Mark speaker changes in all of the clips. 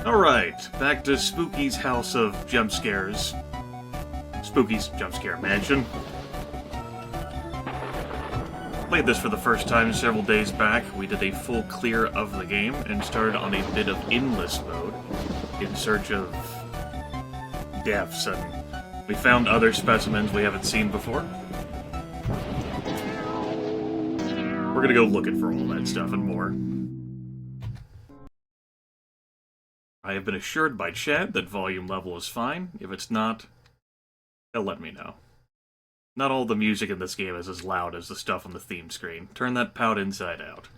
Speaker 1: Alright, back to Spooky's House of Jump Scares. Spooky's Jump Scare Mansion. Played this for the first time several days back. We did a full clear of the game and started on a bit of endless mode in search of deaths, and we found other specimens we haven't seen before. We're gonna go looking for all that stuff and more. I have been assured by chat that volume level is fine. If it's not, they'll let me know. Not all the music in this game is as loud as the stuff on the theme screen. Turn that pout inside out.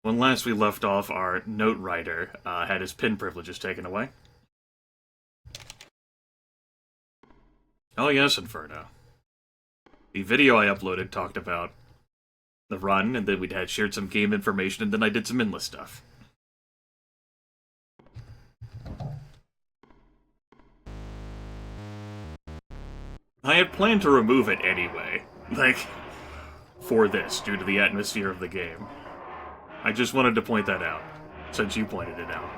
Speaker 1: When last we left off, our note writer had his pin privileges taken away. Oh yes, Inferno. The video I uploaded talked about the run, and then we'd had shared some game information, and then I did some endless stuff. I had planned to remove it anyway, for this, due to the atmosphere of the game. I just wanted to point that out, since you pointed it out.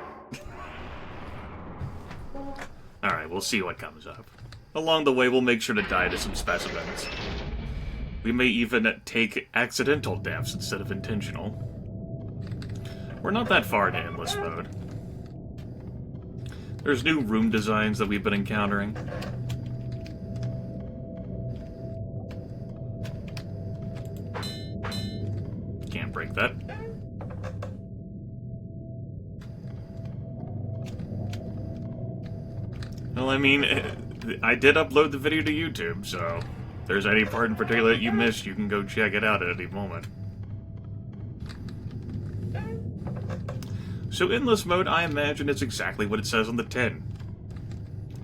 Speaker 1: Alright, we'll see what comes up. Along the way, we'll make sure to die to some specimens. We may even take accidental deaths instead of intentional. We're not that far into endless mode. There's new room designs that we've been encountering. Can't break that. Well, I mean, I did upload the video to YouTube, so if there's any part in particular that you missed, you can go check it out at any moment. So endless mode, I imagine it's exactly what it says on the tin.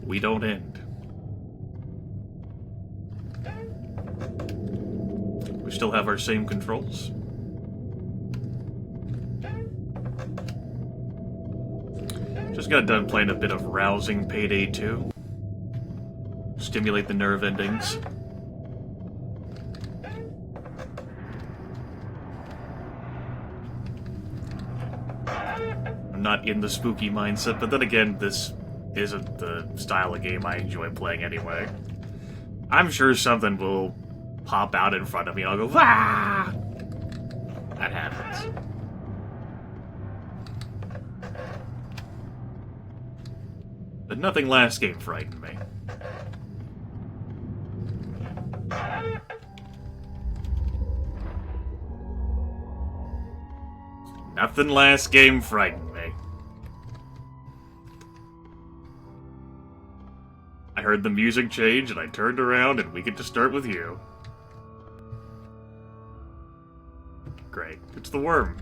Speaker 1: We don't end. We still have our same controls. Just got done playing a bit of rousing Payday 2. Stimulate the nerve endings. I'm not in the spooky mindset, but then again, this isn't the style of game I enjoy playing anyway. I'm sure something will pop out in front of me and I'll go, "Wah!" That happens. But nothing last game frightened me. Nothing last game frightened me. I heard the music change and I turned around and we get to start with you. Great. It's the worm.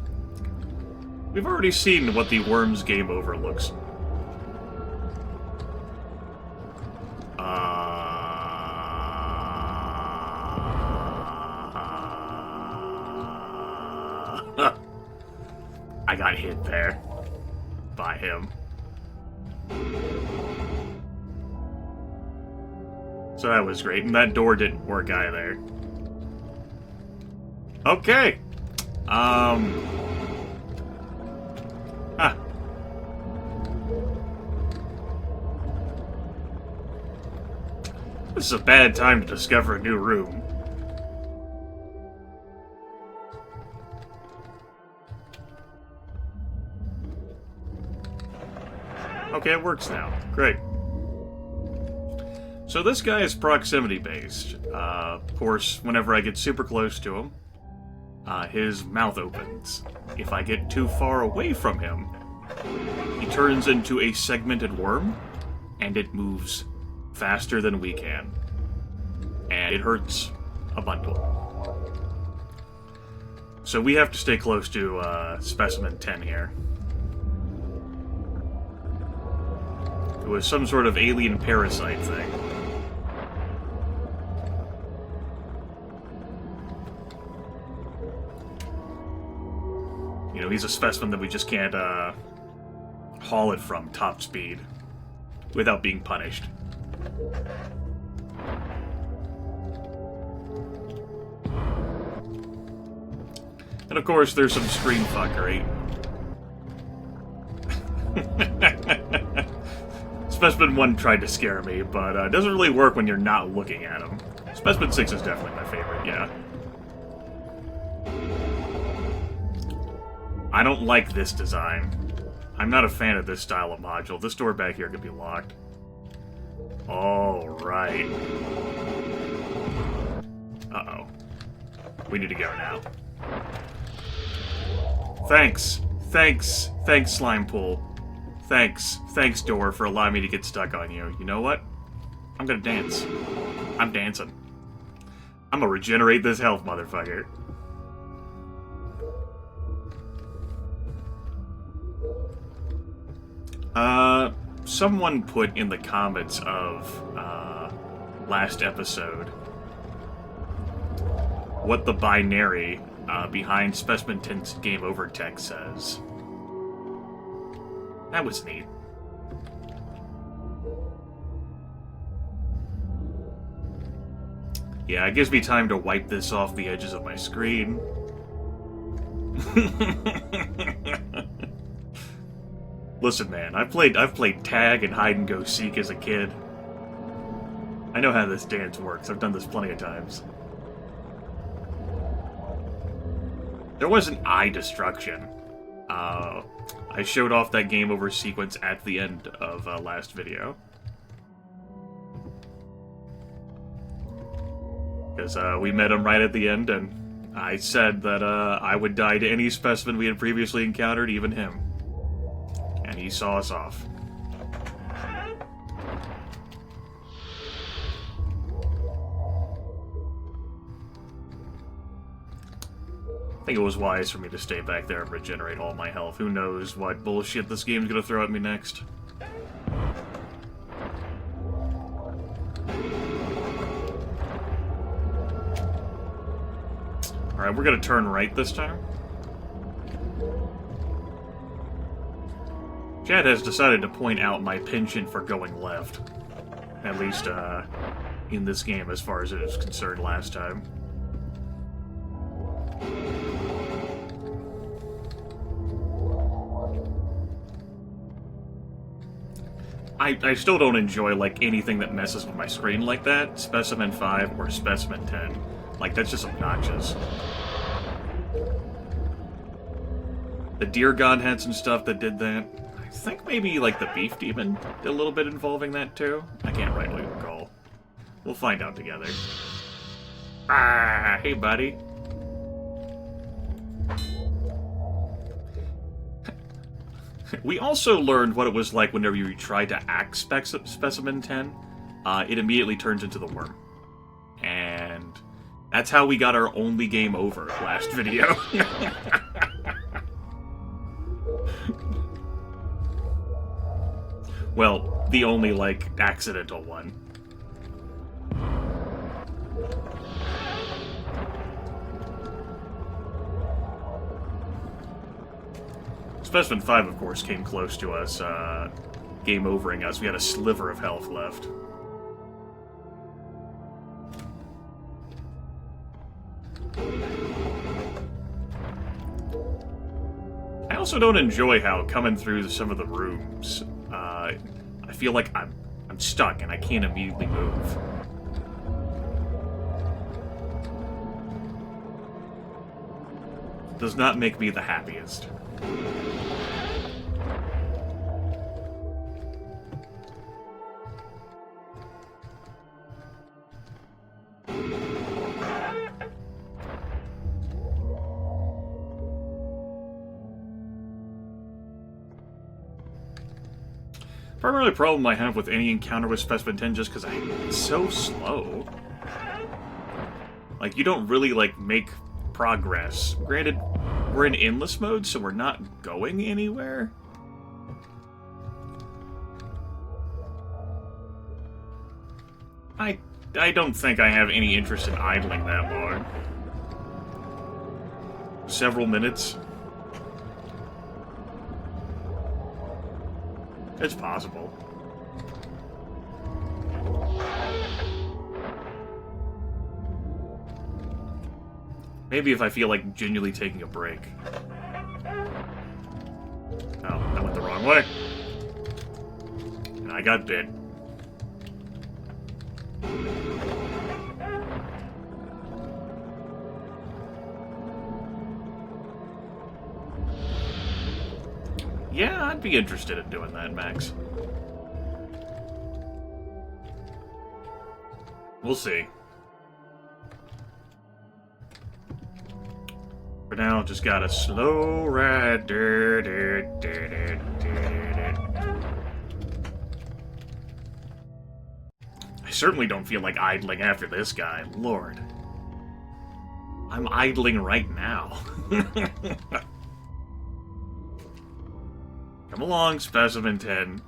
Speaker 1: We've already seen what the worm's game over looks. I got hit there. By him. So that was great, and that door didn't work either. Okay. This is a bad time to discover a new room. Okay, it works now. Great. So this guy is proximity-based. Of course, whenever I get super close to him, his mouth opens. If I get too far away from him, he turns into a segmented worm, and it moves faster than we can. And it hurts a bundle. So we have to stay close to Specimen 10 here. It was some sort of alien parasite thing. You know, he's a specimen that we just can't haul it from top speed without being punished. And of course, there's some screen fuckery. Specimen 1 tried to scare me, but it doesn't really work when you're not looking at him. Specimen 6 is definitely my favorite, yeah. I don't like this design. I'm not a fan of this style of module. This door back here could be locked. Alright. Uh-oh. We need to go now. Thanks. Thanks. Thanks, Slime Pool. Thanks. Thanks, door, for allowing me to get stuck on you. You know what? I'm gonna dance. I'm dancing. I'm gonna regenerate this health, motherfucker. Someone put in the comments of, last episode what the binary, behind Specimen 10's Game Over text says. That was neat. Yeah, it gives me time to wipe this off the edges of my screen. Listen, man, I've played tag and hide and go seek as a kid. I know how this dance works. I've done this plenty of times. There wasn't eye destruction. I showed off that game over sequence at the end of last video. Because we met him right at the end, and I said that I would die to any specimen we had previously encountered, even him. And he saw us off. I think it was wise for me to stay back there and regenerate all my health. Who knows what bullshit this game's gonna throw at me next. Alright, we're gonna turn right this time. Chad has decided to point out my penchant for going left. At least, in this game as far as it is concerned last time. I still don't enjoy, like, anything that messes with my screen like that. Specimen 5 or Specimen 10. Like, that's just obnoxious. The Deer God had some stuff that did that. I think maybe, like, the Beef Demon did a little bit involving that, too. I can't rightly recall. We'll find out together. Ah, hey, buddy. We also learned what it was like whenever you tried to axe Specimen 10. It immediately turns into the worm. And that's how we got our only game over last video. Well, the only, like, accidental one. Specimen 5, of course, came close to us, game overing us. We had a sliver of health left. I also don't enjoy how, coming through some of the rooms, I feel like I'm stuck and I can't immediately move. Does not make me the happiest. Primary problem I have with any encounter with Specimen 10 just because it's so slow. Like, you don't really, like, make progress. Granted, we're in endless mode, so we're not going anywhere. I don't think I have any interest in idling that long. Several minutes. It's possible. Maybe if I feel like genuinely taking a break. Oh, I went the wrong way. I got bit. Yeah, I'd be interested in doing that, Max. We'll see. For now, just got a slow ride. I certainly don't feel like idling after this guy. Lord. I'm idling right now. Come along, Specimen 10.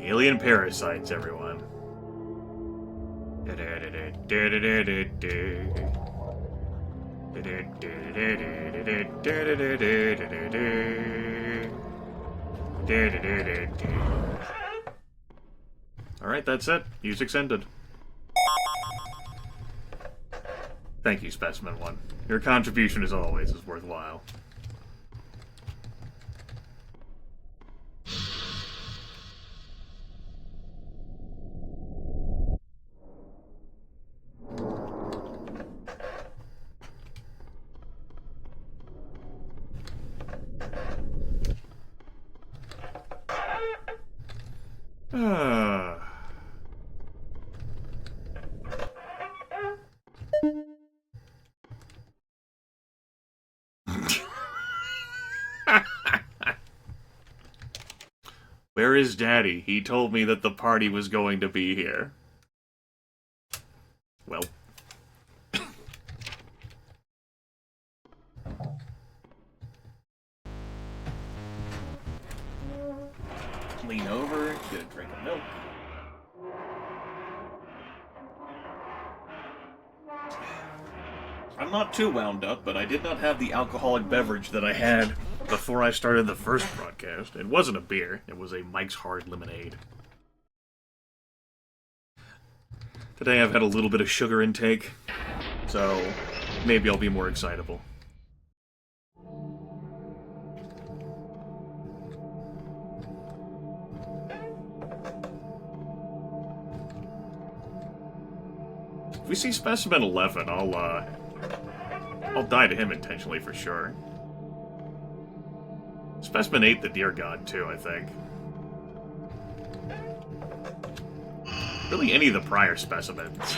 Speaker 1: Alien parasites, everyone. Alright, that's it. Music's ended. Thank you, Specimen 1. Your contribution, as always, is worthwhile. Where is Daddy? He told me that the party was going to be here. Well. Lean over, get a drink of milk. I'm not too wound up, but I did not have the alcoholic beverage that I had before I started the first broadcast. It wasn't a beer, it was a Mike's Hard Lemonade. Today I've had a little bit of sugar intake, so maybe I'll be more excitable. If we see Specimen 11, I'll die to him intentionally for sure. Specimen 8, the Deer God, too, I think. Really, any of the prior specimens.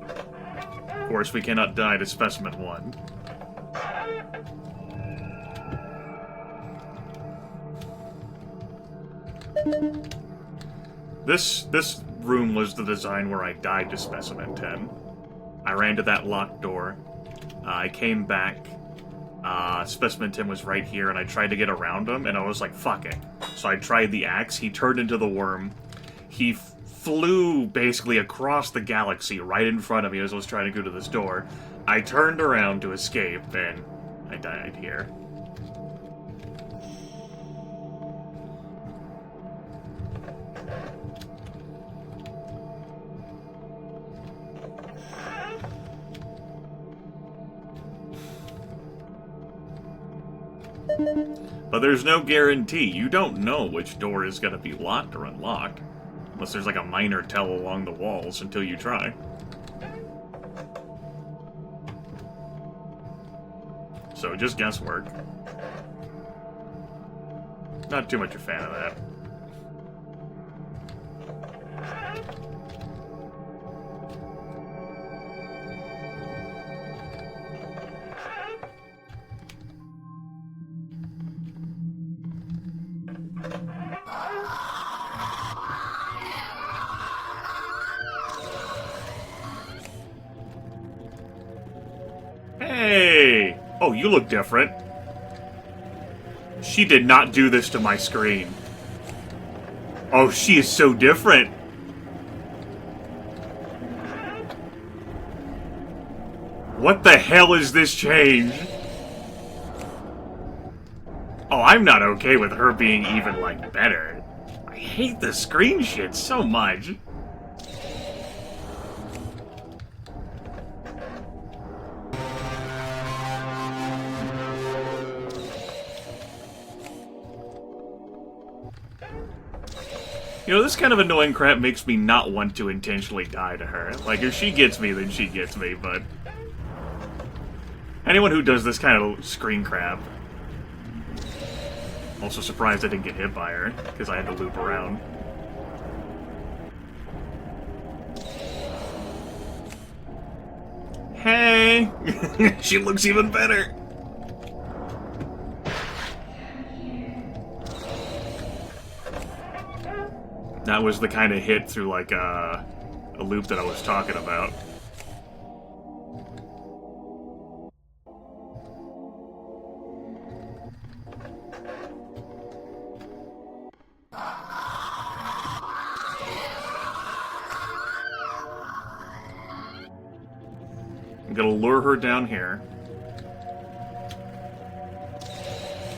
Speaker 1: Of course, we cannot die to Specimen 1. This room was the design where I died to Specimen 10. I ran to that locked door. I came back. Specimen 10 was right here, and I tried to get around him, and I was like, fuck it. So I tried the axe. He turned into the worm. He flew basically across the galaxy right in front of me as I was trying to go to this door. I turned around to escape, and I died here. But there's no guarantee. You don't know which door is going to be locked or unlocked. Unless there's like a minor tell along the walls until you try. So just guesswork. Not too much a fan of that. Hey! Oh, you look different. She did not do this to my screen. Oh, she is so different. What the hell is this change? Oh, I'm not okay with her being even, like, better. I hate the screen shit so much. You know, this kind of annoying crap makes me not want to intentionally die to her. Like, if she gets me, then she gets me, but... anyone who does this kind of screen crap... Also surprised I didn't get hit by her, because I had to loop around. Hey! She looks even better! That was the kind of hit through, like, a loop that I was talking about. I'm gonna lure her down here.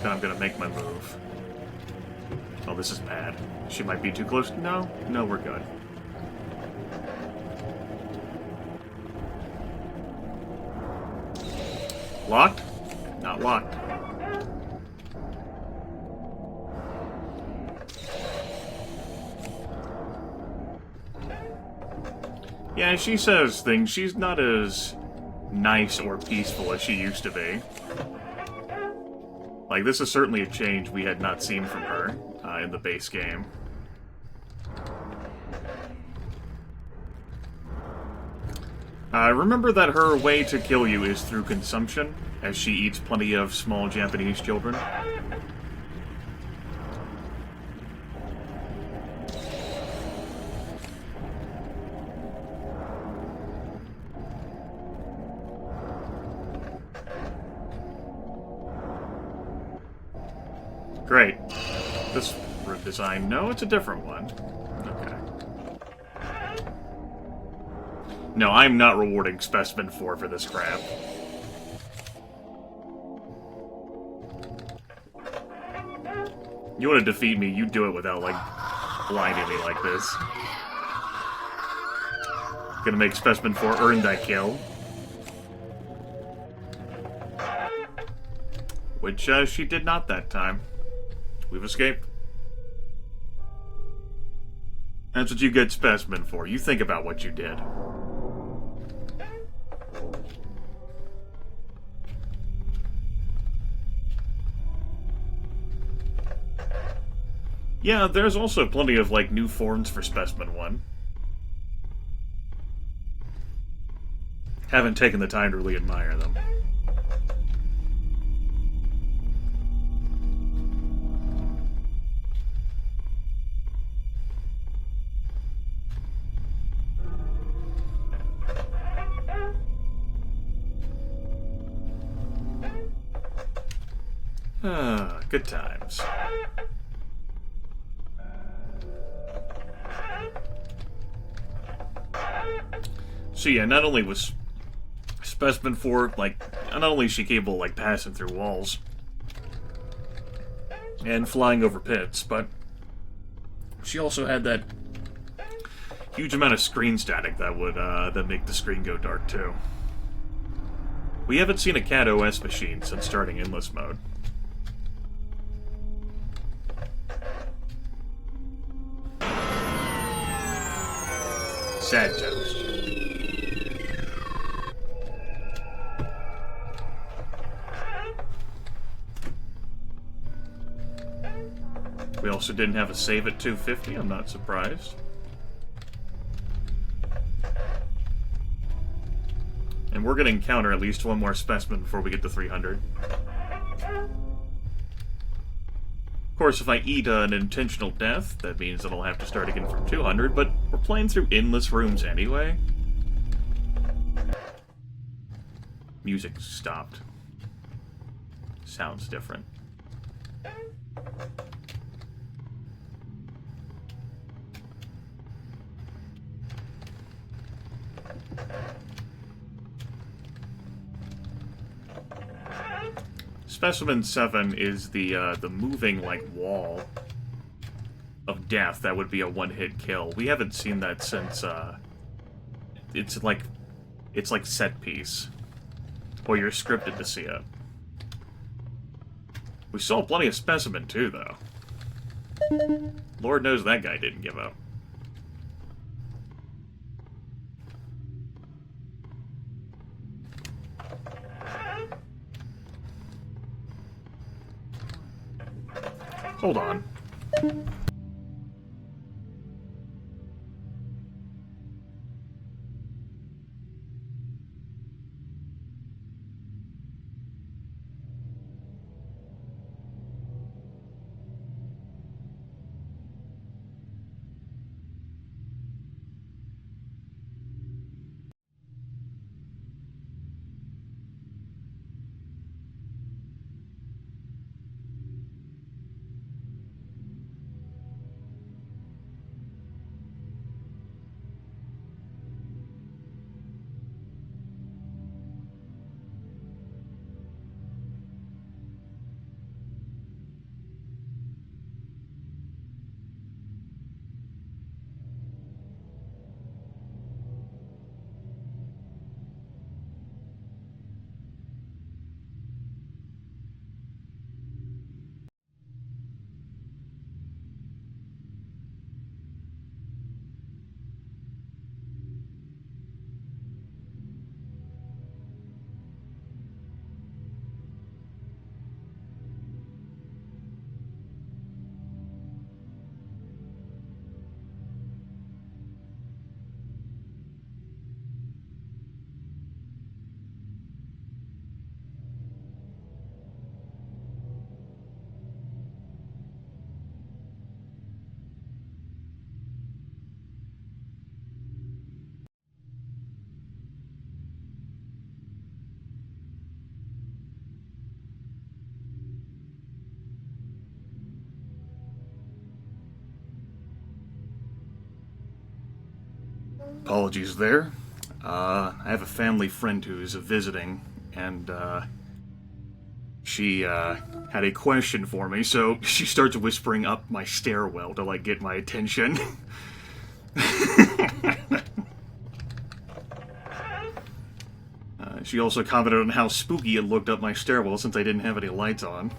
Speaker 1: Then I'm gonna make my move. Oh, this is bad. She might be too close. No, no, we're good. Locked? Not locked. Yeah, she says things. She's not as nice or peaceful as she used to be. Like, this is certainly a change we had not seen from her in the base game. Remember that her way to kill you is through consumption, as she eats plenty of small Japanese children. Great. This route design. No, it's a different one. Okay. No, I'm not rewarding Specimen 4 for this crap. You want to defeat me, you do it without, like, blinding me like this. Gonna make Specimen 4 earn that kill. Which, she did not that time. We've escaped. That's what you get Specimen for. You think about what you did. Yeah, there's also plenty of, like, new forms for Specimen 1. Haven't taken the time to really admire them. Good times. So yeah, not only was Specimen 4, like, not only is she capable of, like, passing through walls and flying over pits, but she also had that huge amount of screen static that would, that make the screen go dark, too. We haven't seen a CAD OS machine since starting Endless Mode. Sad toast. We also didn't have a save at 250, I'm not surprised. And we're going to encounter at least one more specimen before we get to 300. Of course, if I eat an intentional death, that means that I'll have to start again from 200, but we're playing through endless rooms anyway. Music stopped. Sounds different. Specimen 7 is the moving, like, wall of death that would be a one-hit kill. We haven't seen that since, it's like set piece. Or you're scripted to see it. We saw plenty of Specimen, too, though. Lord knows that guy didn't give up. Hold on. Apologies there. I have a family friend who's visiting, and she had a question for me, so she starts whispering up my stairwell to, like, get my attention. She also commented on how spooky it looked up my stairwell since I didn't have any lights on.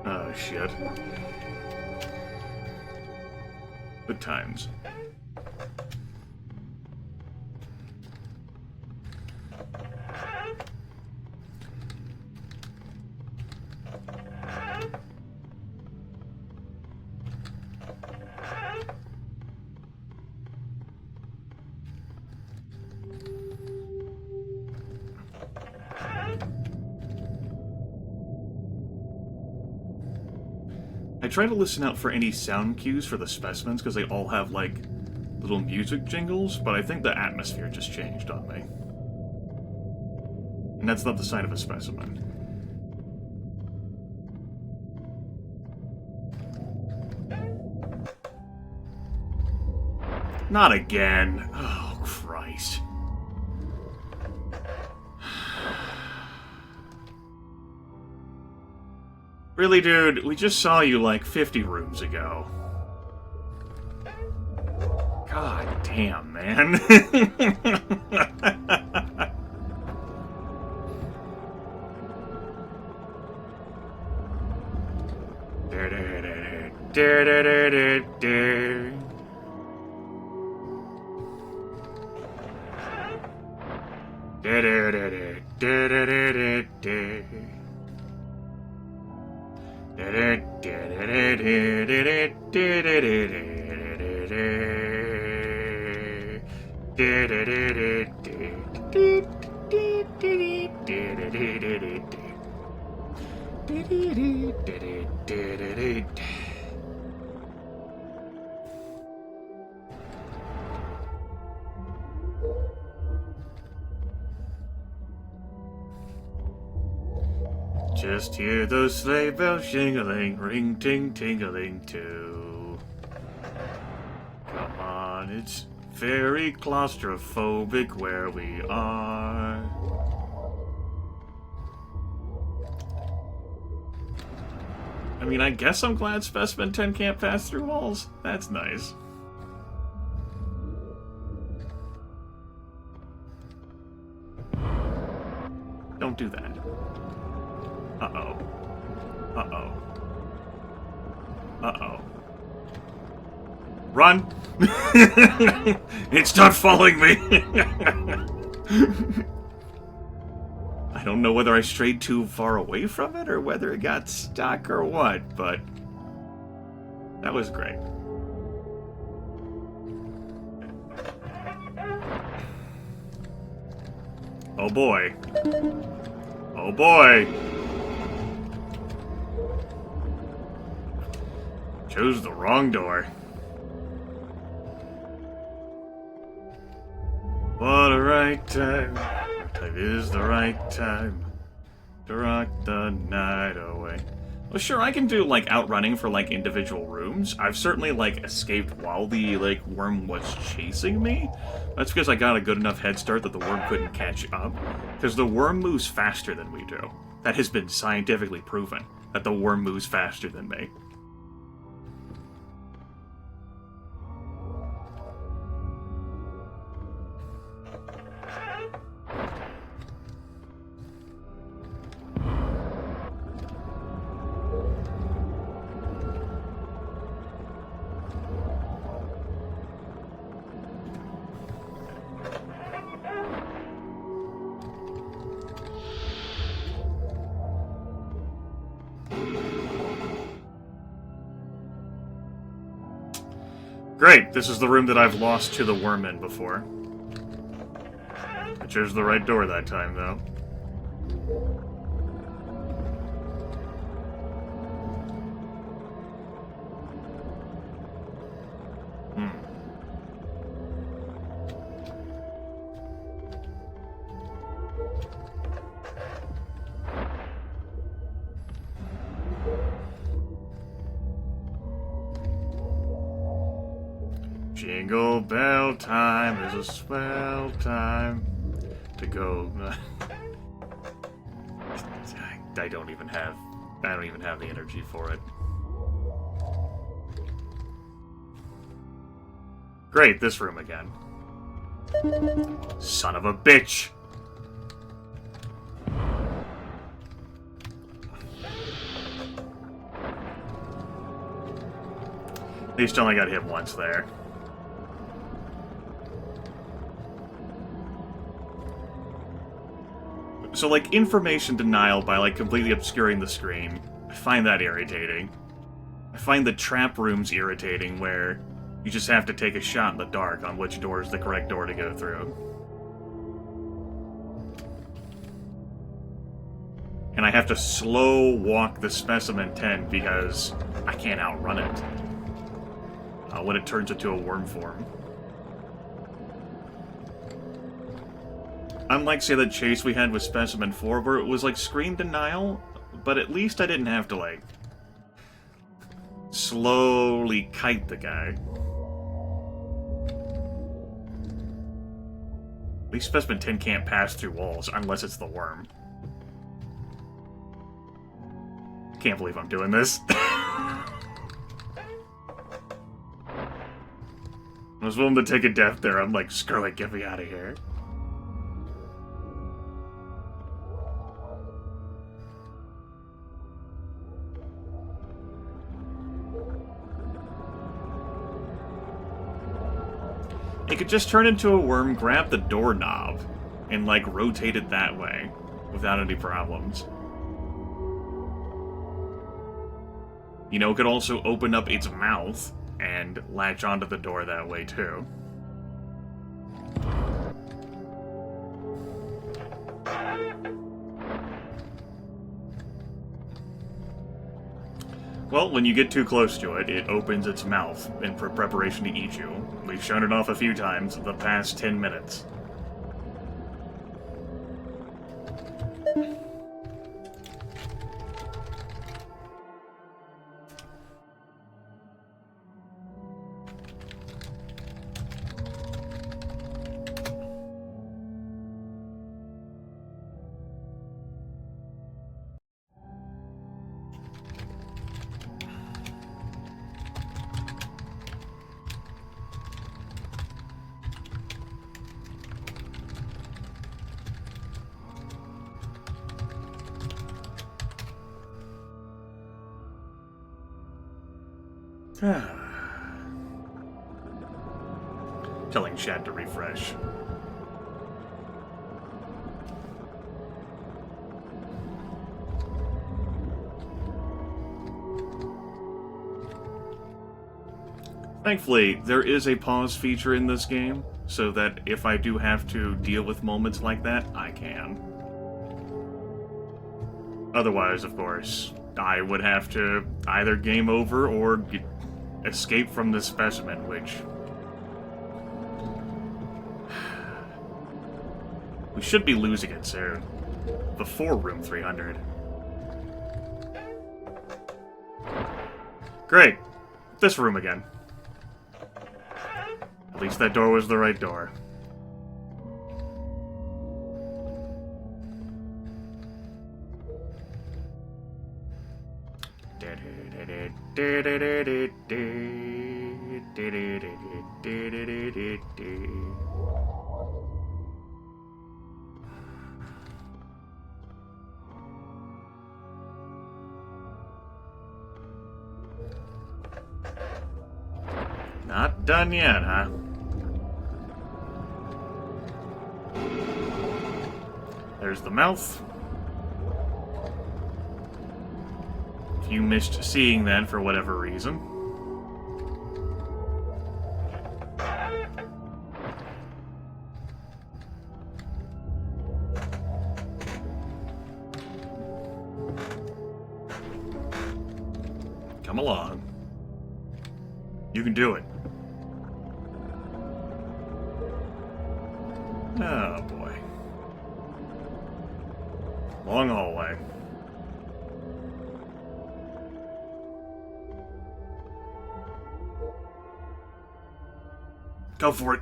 Speaker 1: Oh, shit. Good times. I try to listen out for any sound cues for the specimens, because they all have, like, little music jingles, but I think the atmosphere just changed on me. And that's not the sign of a specimen. Not again. Oh, Christ. Really, dude? We just saw you like 50 rooms ago. God damn, man. Just hear those sleigh bells shingling, ring ting tingling too. Come on, it's very claustrophobic where we are. I mean, I guess I'm glad Specimen 10 can't pass through walls. That's nice. Don't do that. Uh-oh. Uh-oh. Uh-oh. Run! It's not following me! I don't know whether I strayed too far away from it or whether it got stuck or what, but that was great. Oh boy. Oh boy. Chose the wrong door. What a right time. Time is the right time to rock the night away. Well, sure, I can do, like, outrunning for, like, individual rooms. I've certainly, like, escaped while the, like, worm was chasing me. That's because I got a good enough head start that the worm couldn't catch up. Because the worm moves faster than we do. That has been scientifically proven, that the worm moves faster than me. Great, this is the room that I've lost to the worm in before. I chose the right door that time, though. Jingle bell time is a swell time to go. I don't even have the energy for it. Great, this room again. Son of a bitch! At least I only got hit once there. So, like, information denial by, like, completely obscuring the screen, I find that irritating. I find the trap rooms irritating, where you just have to take a shot in the dark on which door is the correct door to go through. And I have to slow walk the Specimen 10 because I can't outrun it when it turns into a worm form. Unlike, say, the chase we had with Specimen 4, where it was, like, screen denial, but at least I didn't have to, like, slowly kite the guy. At least Specimen 10 can't pass through walls, unless it's the worm. Can't believe I'm doing this. I was willing to take a death there, I'm like, screw it, get me out of here. It could just turn into a worm, grab the doorknob, and, like, rotate it that way, without any problems. You know, it could also open up its mouth and latch onto the door that way, too. Well, when you get too close to it, it opens its mouth in preparation to eat you. We've shown it off a few times in the past 10 minutes. Telling chat to refresh. Thankfully, there is a pause feature in this game, so that if I do have to deal with moments like that, I can. Otherwise, of course, I would have to either game over or escape from this specimen, which... we should be losing it soon. Before room 300. Great! This room again. At least that door was the right door. Not done yet, huh? There's the mouth. If you missed seeing that for whatever reason. Come along. You can do it. Oh, boy. Long hallway. Go for it.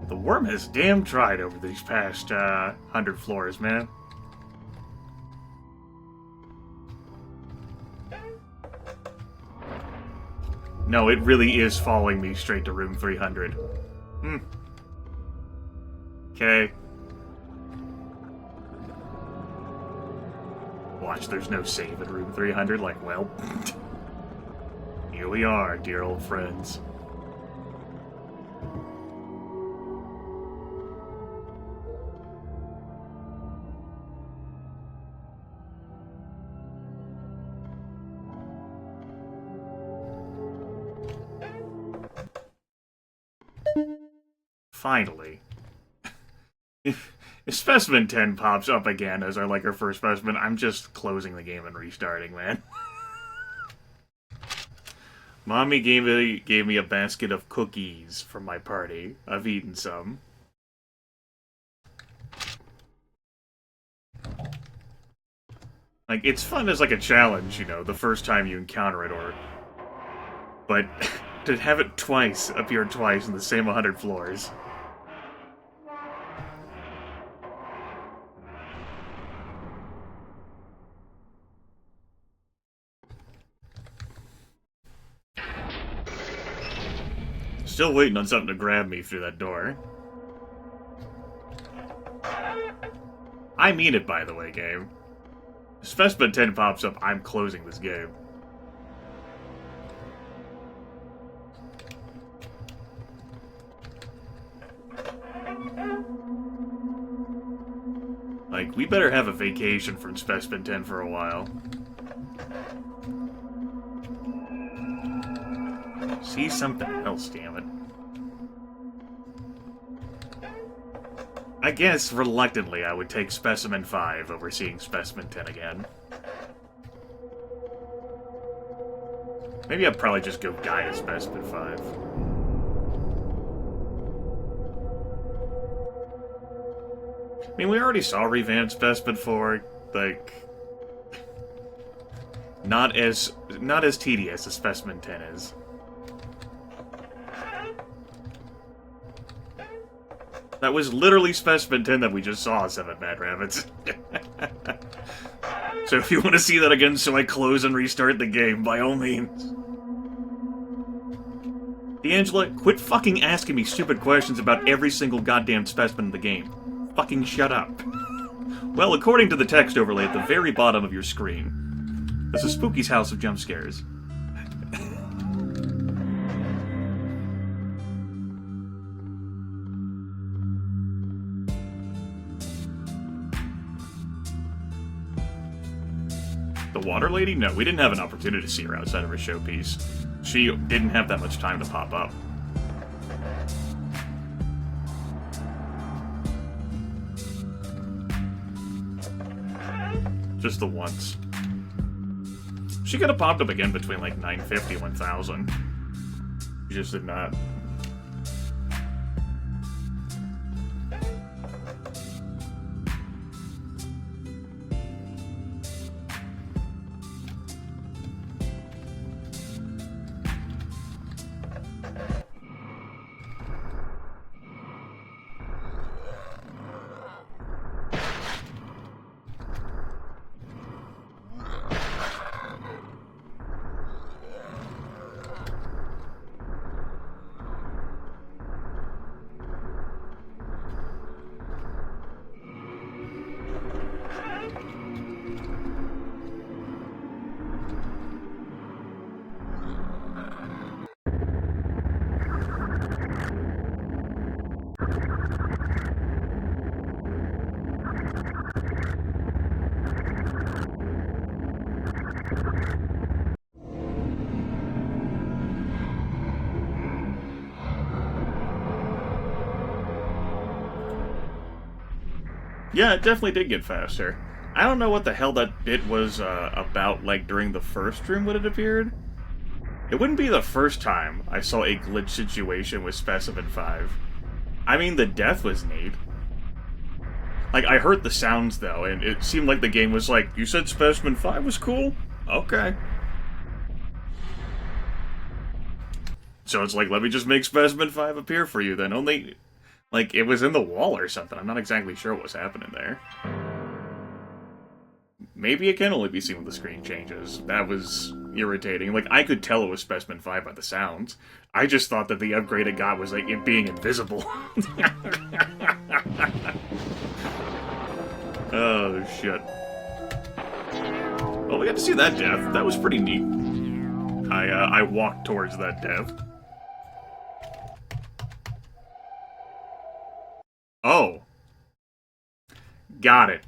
Speaker 1: The worm has damn tried over these past 100 floors, man. No, it really is following me straight to room 300. Okay. Watch, there's no save at room 300. Like, well, here we are, dear old friends. Finally. If Specimen 10 pops up again as our first specimen, I'm just closing the game and restarting, man. Mommy gave me a basket of cookies for my party. I've eaten some. Like, it's fun as, like, a challenge, you know, the first time you encounter it, or... But to have it twice, appear twice in the same 100 floors... Still waiting on something to grab me through that door. I mean it, by the way, game. If Specimen 10 pops up, I'm closing this game. Like, we better have a vacation from Specimen 10 for a while. See something else, damn it. I guess, reluctantly, I would take Specimen 5 over seeing Specimen 10 again. Maybe I'd probably just go die as Specimen 5. I mean, we already saw revamped Specimen 4, like... Not as tedious as Specimen 10 is. That was literally Specimen 10 that we just saw, 7 Mad Rabbits. So if you want to see that again so I close and restart the game, by all means. D'Angela, quit fucking asking me stupid questions about every single goddamn specimen in the game. Fucking shut up. Well, according to the text overlay at the very bottom of your screen, this is Spooky's House of Jump Scares. The Water Lady? No, we didn't have an opportunity to see her outside of her showpiece. She didn't have that much time to pop up. Just the once. She could have popped up again between like 950 and 1000. She just did not. Yeah, it definitely did get faster. I don't know what the hell that bit was about, like, during the first room when it appeared. It wouldn't be the first time I saw a glitch situation with Specimen 5. I mean, the death was neat. Like, I heard the sounds, though, and it seemed like the game was like, you said Specimen 5 was cool? Okay. So it's like, let me just make Specimen 5 appear for you, then. Only... like, it was in the wall or something. I'm not exactly sure what was happening there. Maybe it can only be seen when the screen changes. That was irritating. Like, I could tell it was Specimen 5 by the sounds. I just thought that the upgrade it got was, like, it being invisible. Oh, shit. Well, we got to see that death. That was pretty neat. I walked towards that death. Oh. Got it.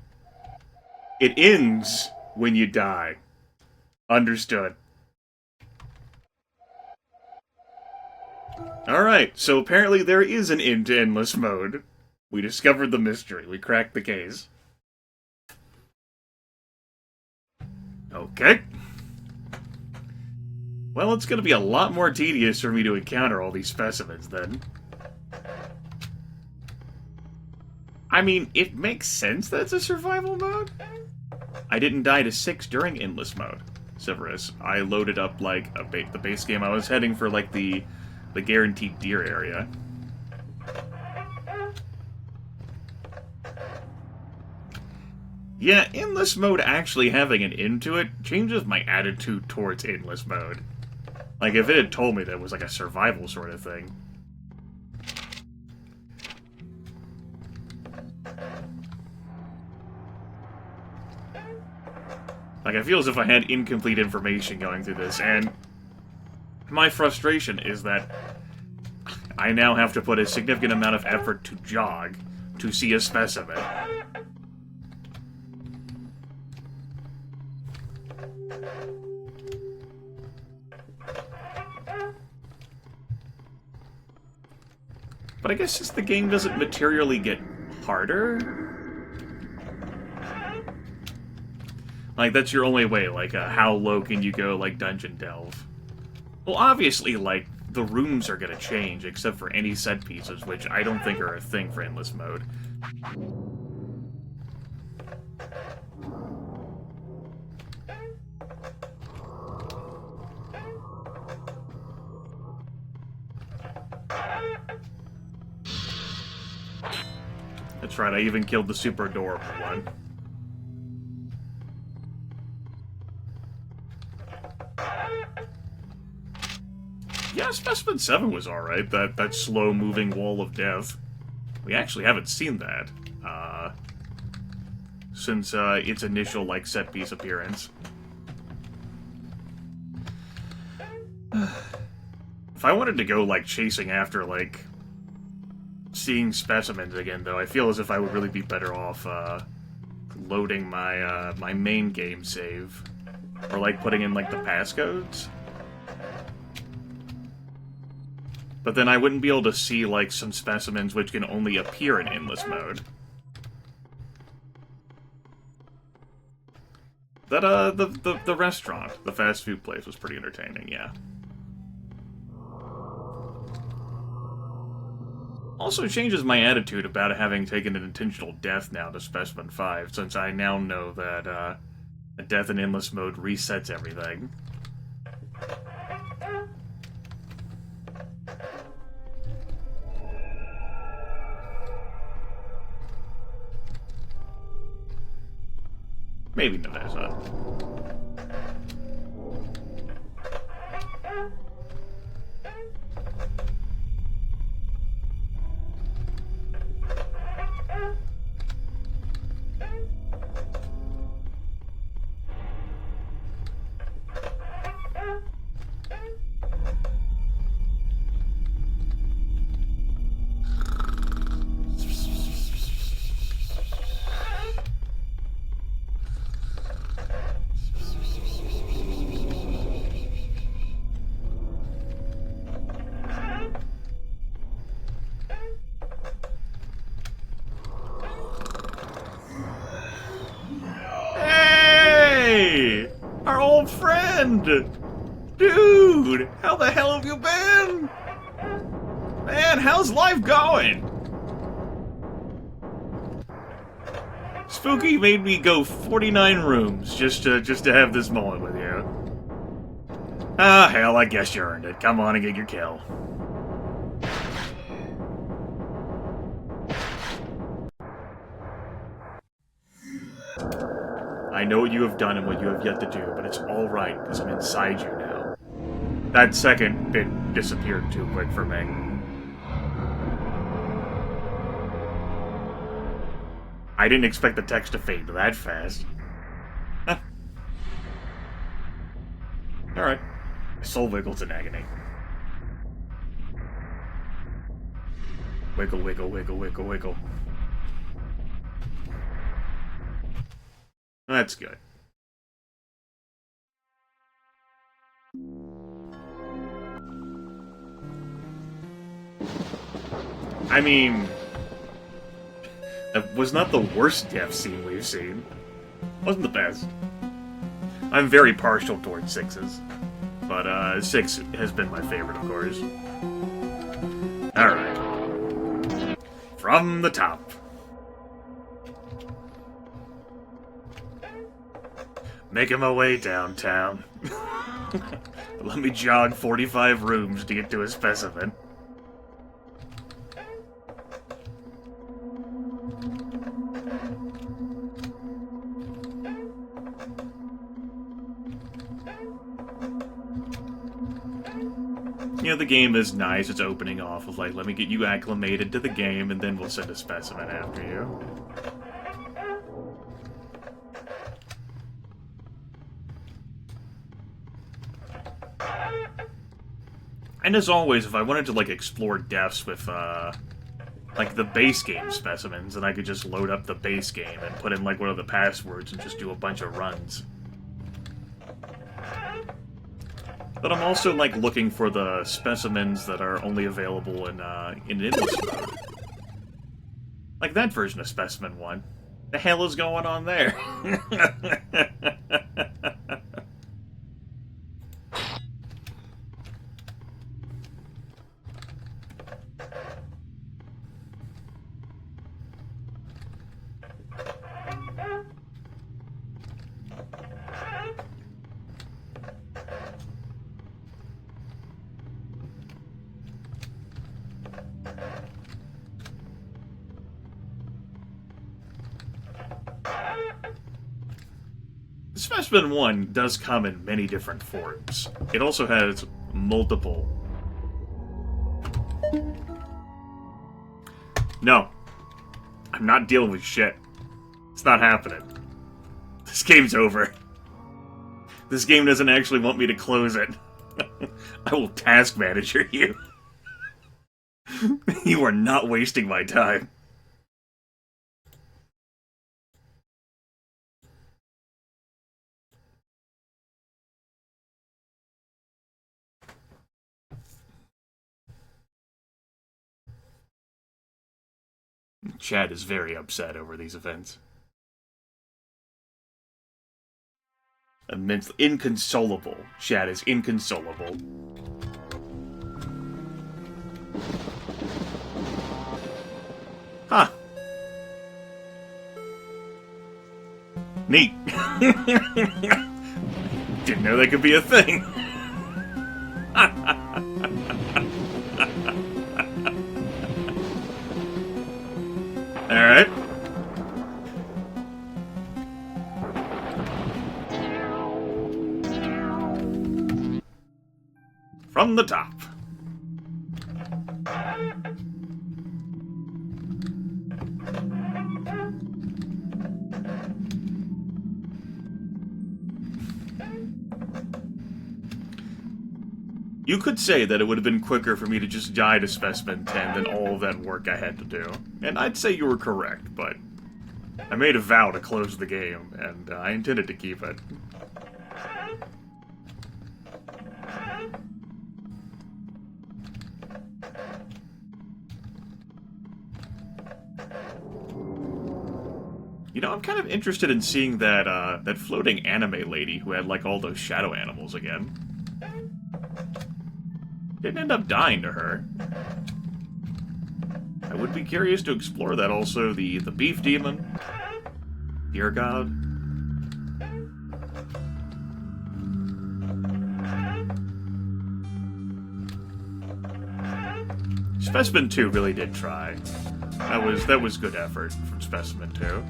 Speaker 1: It ends when you die. Understood. Alright, so apparently there is an end to endless mode. We discovered the mystery. We cracked the case. Okay. Well, it's gonna be a lot more tedious for me to encounter all these specimens, then. I mean, it makes sense that it's a survival mode. I didn't die to 6 during endless mode, Severus. I loaded up, like, the base game. I was heading for, like, the guaranteed deer area. Yeah, endless mode actually having an end to it changes my attitude towards endless mode. Like, if it had told me that it was, like, a survival sort of thing. Like, I feel as if I had incomplete information going through this, and my frustration is that I now have to put a significant amount of effort to jog to see a specimen. But I guess since the game doesn't materially get harder... like, that's your only way, like, how low can you go, like, dungeon delve? Well, obviously, like, the rooms are gonna change, except for any set pieces, which I don't think are a thing for endless mode. That's right, I even killed the super adorable one. Yeah, Specimen 7 was alright, that slow-moving wall of death. We actually haven't seen that, since, its initial, like, set-piece appearance. If I wanted to go, like, chasing after, like, seeing specimens again, though, I feel as if I would really be better off, loading my, my main game save. Or, like, putting in, like, the passcodes. But then I wouldn't be able to see, like, some specimens which can only appear in endless mode. That, the restaurant, the fast food place, was pretty entertaining, yeah. Also changes my attitude about having taken an intentional death now to Specimen 5, since I now know that, a death in endless mode resets everything. Maybe Nevada. Our old friend! Dude! How the hell have you been? Man, how's life going? Spooky made me go 49 rooms just to have this moment with you. Ah, hell, I guess you earned it. Come on and get your kill. I know what you have done and what you have yet to do, but it's alright, because I'm inside you now. That second bit disappeared too quick for me. I didn't expect the text to fade that fast. Huh. Alright. My soul wiggles in agony. Wiggle, wiggle, wiggle, wiggle, wiggle. That's good. I mean, that was not the worst death scene we've seen. Wasn't the best. I'm very partial towards 6s. But, 6 has been my favorite, of course. Alright. From the top. Making my way downtown. Let me jog 45 rooms to get to a specimen. You know, the game is nice. It's opening off with, like, let me get you acclimated to the game, and then we'll send a specimen after you. And as always, if I wanted to, like, explore depths with, like, the base game specimens, then I could just load up the base game and put in, like, one of the passwords and just do a bunch of runs. But I'm also, like, looking for the specimens that are only available in endless mode. Like that version of Specimen 1. The hell is going on there? Specimen 1 does come in many different forms. It also has multiple No. I'm not dealing with shit. It's not happening. This game's over. This game doesn't actually want me to close it. I will task manager you. You are not wasting my time. Chad is very upset over these events. Immensely inconsolable. Chad is inconsolable. Huh. Neat. Didn't know that could be a thing. Alright. From the top. You could say that it would have been quicker for me to just die to Specimen 10 than all of that work I had to do. And I'd say you were correct, but I made a vow to close the game, and I intended to keep it. You know, I'm kind of interested in seeing that, that floating anime lady who had, like, all those shadow animals again. Didn't end up dying to her. I would be curious to explore that also. The beef demon. Dear God. Specimen 2 really did try. That was good effort from Specimen 2.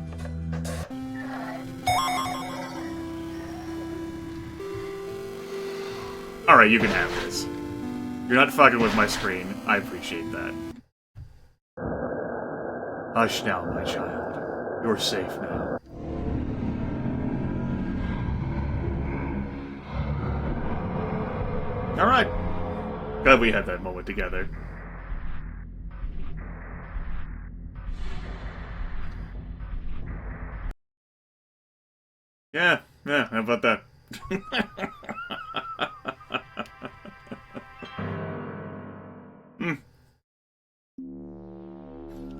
Speaker 1: Alright, you can have this. You're not fucking with my screen. I appreciate that. Hush now, my child. You're safe now. Alright. Glad we had that moment together. Yeah, how about that?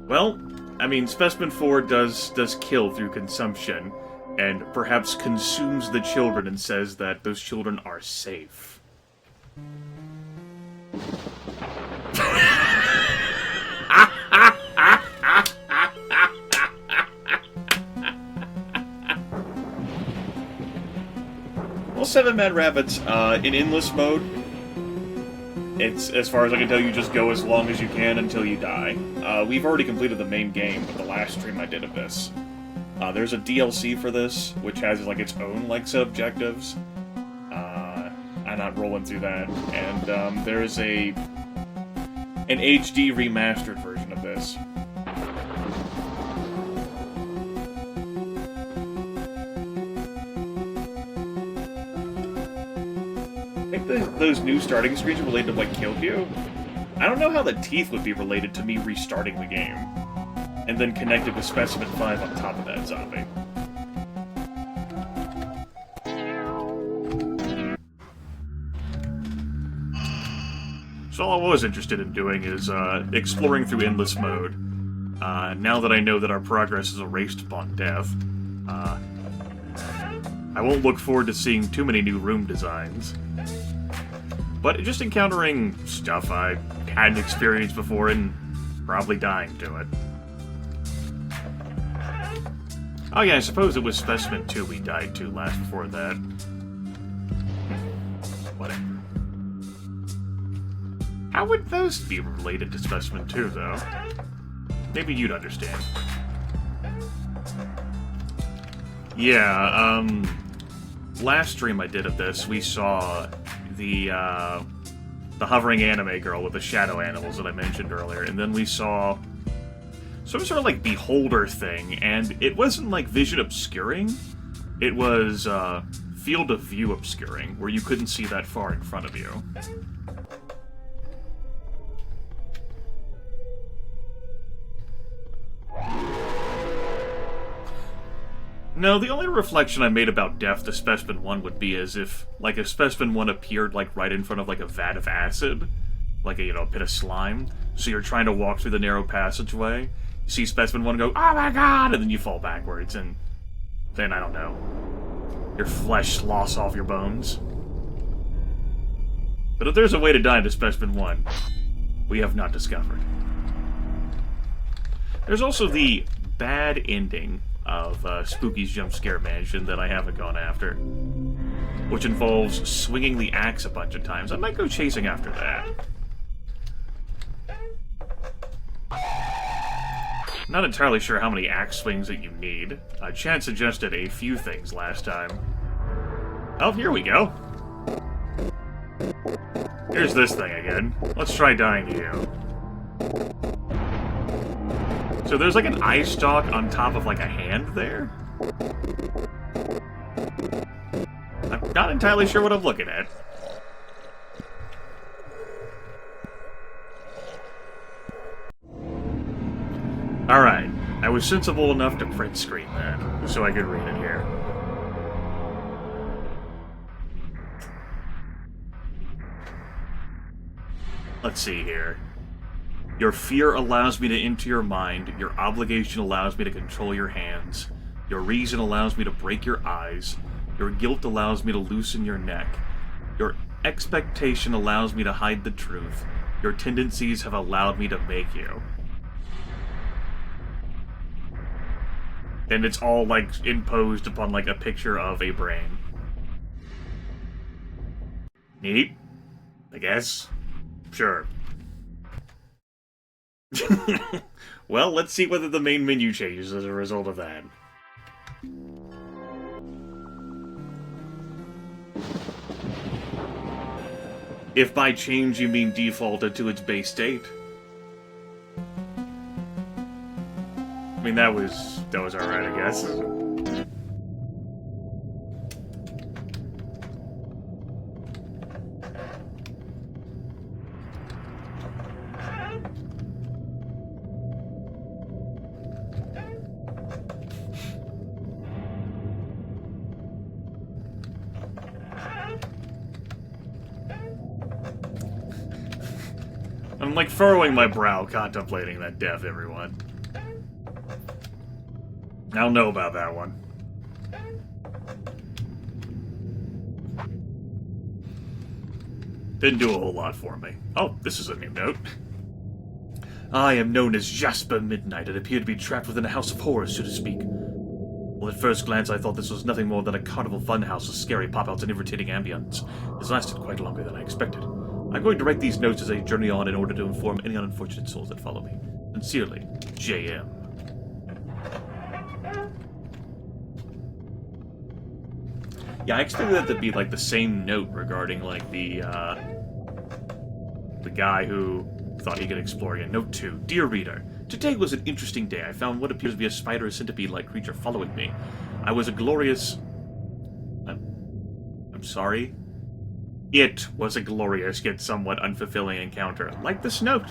Speaker 1: Well, I mean, Specimen 4 does kill through consumption, and perhaps consumes the children and says that those children are safe. Well, 7 Mad Rabbits, in endless mode, it's, as far as I can tell, you just go as long as you can until you die. We've already completed the main game with the last stream I did of this. There's a DLC for this, which has, like, its own, like, set objectives. I'm not rolling through that. And, there's an HD remastered version of this. I think those new starting screens are related to, like, Kyokyu. I don't know how the teeth would be related to me restarting the game. And then connected with Specimen 5 on top of that zombie. So all I was interested in doing is, exploring through endless mode. Now that I know that our progress is erased upon death, I won't look forward to seeing too many new room designs. But just encountering stuff I hadn't experienced before and probably dying to it. Oh yeah, I suppose it was Specimen 2 we died to last before that. Whatever. How would those be related to Specimen 2, though? Maybe you'd understand. Yeah, last stream I did of this, we saw the hovering anime girl with the shadow animals that I mentioned earlier, and then we saw some sort of like beholder thing, and it wasn't like vision obscuring. It was field of view obscuring, where you couldn't see that far in front of you. No, the only reflection I made about death to Specimen 1 would be as if, like, if Specimen 1 appeared, like, right in front of, like, a vat of acid, like a, you know, a pit of slime, so you're trying to walk through the narrow passageway, you see Specimen 1 go, oh my god, and then you fall backwards, and then, I don't know, your flesh sloughs off your bones. But if there's a way to die to Specimen 1, we have not discovered. There's also the bad ending of Spooky's Jump Scare Mansion that I haven't gone after, which involves swinging the axe a bunch of times. I might go chasing after that. Not entirely sure how many axe swings that you need. Chad suggested a few things last time. Oh, here we go. Here's this thing again. Let's try dying to you. So there's like an eye stalk on top of like a hand there? I'm not entirely sure what I'm looking at. Alright, I was sensible enough to print screen that, so I could read it here. Let's see here. Your fear allows me to enter your mind, your obligation allows me to control your hands, your reason allows me to break your eyes, your guilt allows me to loosen your neck, your expectation allows me to hide the truth, your tendencies have allowed me to make you. And it's all, like, imposed upon, like, a picture of a brain. Neat, I guess. Sure. Well, let's see whether the main menu changes as a result of that. If by change you mean defaulted to its base state. I mean, that was alright, I guess. I'm like furrowing my brow contemplating that death, everyone. I don't know about that one. Didn't do a whole lot for me. Oh, this is a new note. I am known as Jasper Midnight and appear to be trapped within a house of horrors, so to speak. Well, at first glance, I thought this was nothing more than a carnival funhouse with scary pop-outs and irritating ambience. This lasted quite longer than I expected. I'm going to write these notes as I journey on in order to inform any unfortunate souls that follow me. Sincerely, J.M. Yeah, I expected that to be, like, the same note regarding, like, the guy who thought he could explore again. Note 2. Dear reader, today was an interesting day. I found what appears to be a spider or centipede-like creature following me. I was a glorious... I'm sorry? It was a glorious, yet somewhat unfulfilling encounter. Like this note.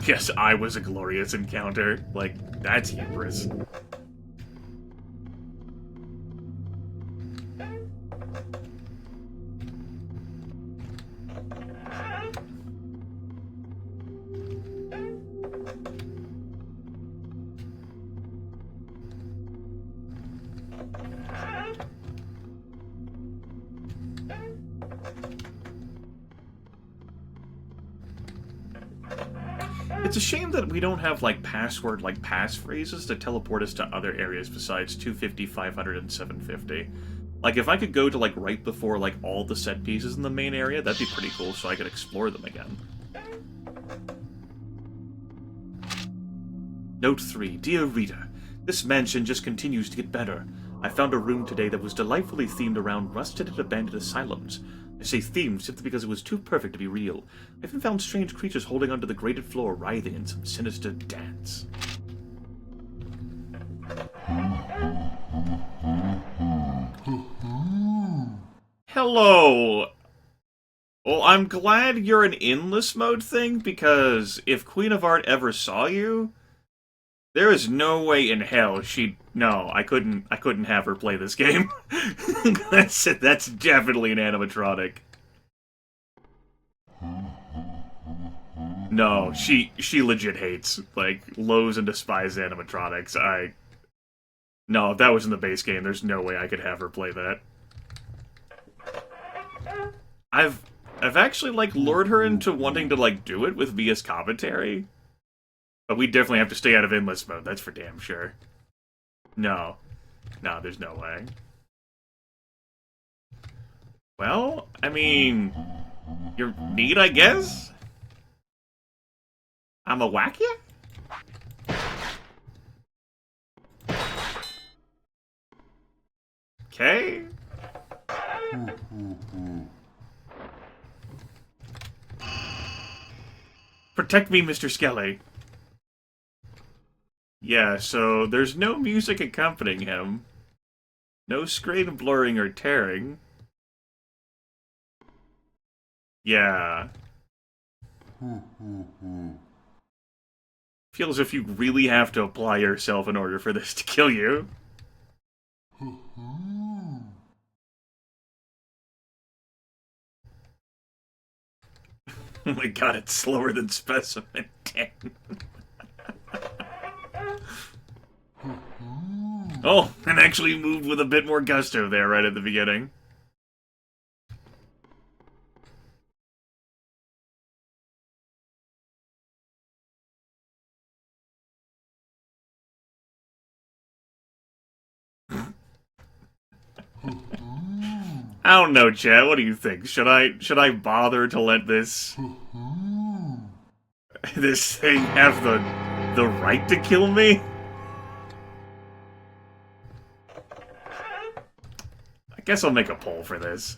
Speaker 1: Yes, I was a glorious encounter. Like, that's hubris. It's a shame that we don't have, like, password, like, passphrases to teleport us to other areas besides 250, 500, and 750. Like, if I could go to, like, right before, like, all the set pieces in the main area, that'd be pretty cool so I could explore them again. Note 3. Dear reader, this mansion just continues to get better. I found a room today that was delightfully themed around rusted and abandoned asylums. I say themed simply because it was too perfect to be real. I even found strange creatures holding onto the grated floor, writhing in some sinister dance. Hello! Well, I'm glad you're an endless mode thing, because if Queen of Art ever saw you, there is no way in hell she'd... No, I couldn't have her play this game. That's definitely an animatronic. No, she legit hates, like, loathes and despises animatronics. No, if that was in the base game, there's no way I could have her play that. I've actually, like, lured her into wanting to, like, do it with VS commentary. But we definitely have to stay out of endless mode, that's for damn sure. No. No, there's no way. Well, I mean... You're neat, I guess? I'ma whack you? Okay. Protect me, Mr. Skelly. Yeah, so there's no music accompanying him. No screen blurring or tearing. Yeah. Feels as if you really have to apply yourself in order for this to kill you. Oh my god, it's slower than Specimen 10. Oh, and actually moved with a bit more gusto there right at the beginning. I don't know, Chad. What do you think? Should I bother to let this thing have the right to kill me? I guess I'll make a poll for this.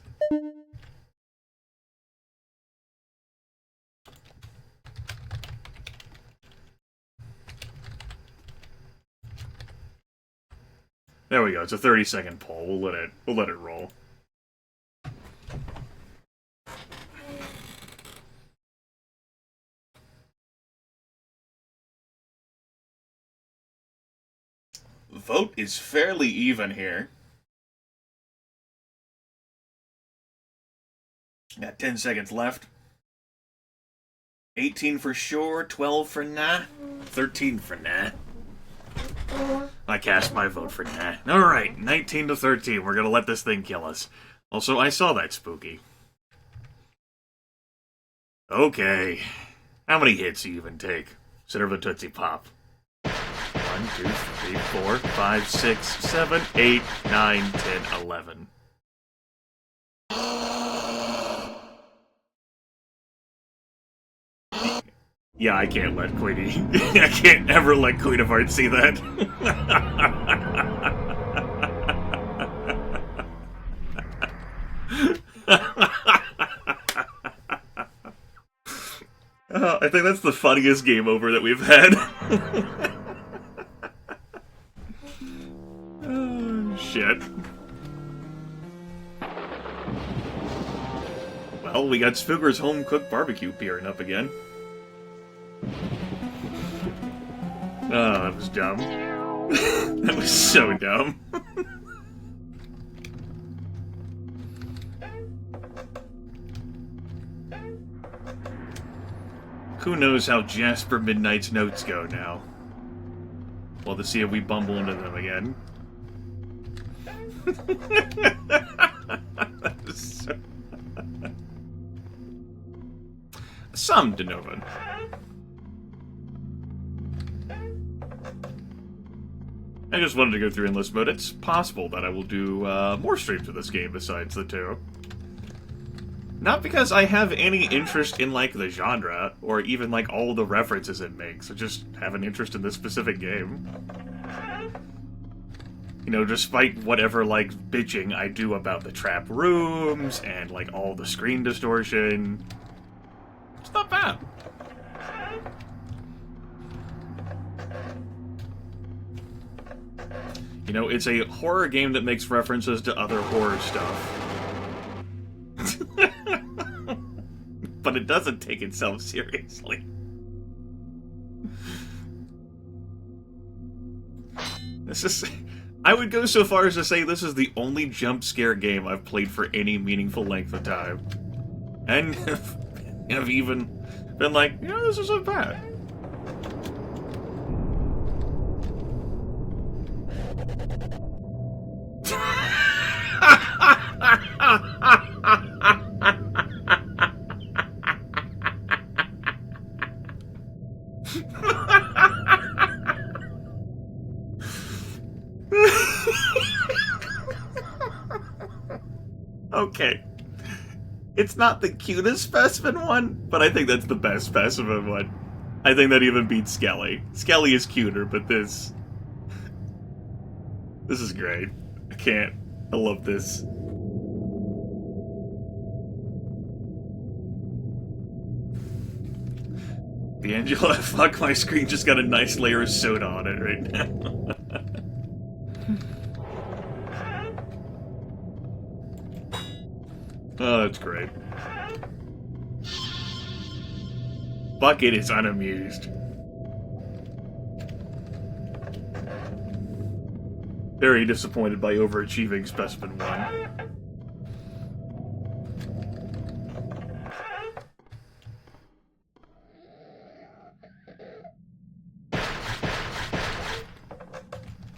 Speaker 1: There we go. It's a 30-second poll. We'll let it roll. The vote is fairly even here. Got 10 seconds left. 18 for sure, 12 for nah, 13 for nah. I cast my vote for nah. Alright, 19 to 13. We're gonna let this thing kill us. Also, I saw that spooky. Okay. How many hits do you even take? Consider the Tootsie Pop. 1, 2, 3, 4, 5, 6, 7, 8, 9, 10, 11. Yeah, I can't let Queenie... I can't ever let Queen of Hearts see that. I think that's the funniest game over that we've had. Oh, shit. Well, we got Spooker's home-cooked barbecue peering up again. Oh, that was dumb. That was so dumb. Who knows how Jasper Midnight's notes go now? Well, to see if we bumble into them again. So... Some Denova. I just wanted to go through endless mode. It's possible that I will do more streams of this game besides the two. Not because I have any interest in, like, the genre, or even, like, all the references it makes. I just have an interest in this specific game. You know, despite whatever, like, bitching I do about the trap rooms and, like, all the screen distortion, it's not bad. You know, it's a horror game that makes references to other horror stuff. But it doesn't take itself seriously. This is... I would go so far as to say this is the only jump scare game I've played for any meaningful length of time. And have even been like, you know, this isn't bad. Okay. It's not the cutest specimen one, but I think that's the best specimen one. I think that even beats Skelly. Skelly is cuter, but this is great. I can't. I love this. The Angela, fuck, my screen just got a nice layer of soda on it right now. Oh, that's great. Bucket is unamused. Very disappointed by overachieving Specimen 1.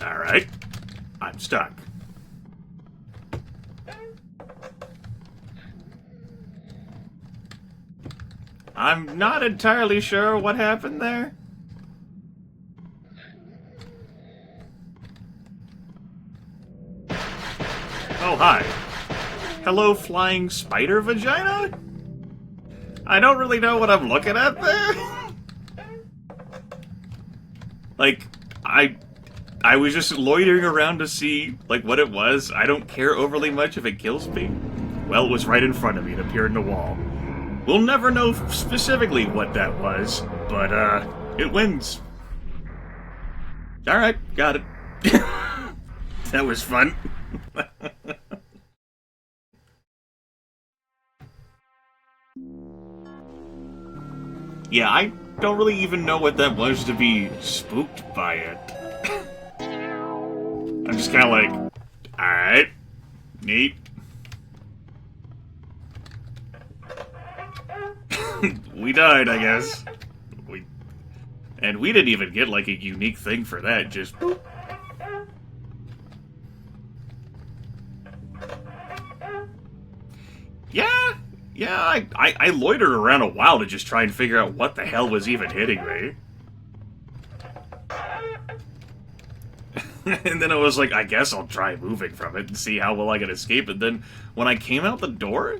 Speaker 1: Alright. I'm stuck. I'm not entirely sure what happened there. Oh, hi. Hello, flying spider vagina? I don't really know what I'm looking at there. Like, I was just loitering around to see, like, what it was. I don't care overly much if it kills me. Well, it was right in front of me. It appeared in the wall. We'll never know specifically what that was, but, it wins. Alright, got it. That was fun. Yeah, I don't really even know what that was to be spooked by it. I'm just kind of like, alright, neat. We died, I guess. And we didn't even get, like, a unique thing for that, just... boop. Yeah, I loitered around a while to just try and figure out what the hell was even hitting me. And then I was like, I guess I'll try moving from it and see how well I can escape it. Then, when I came out the door,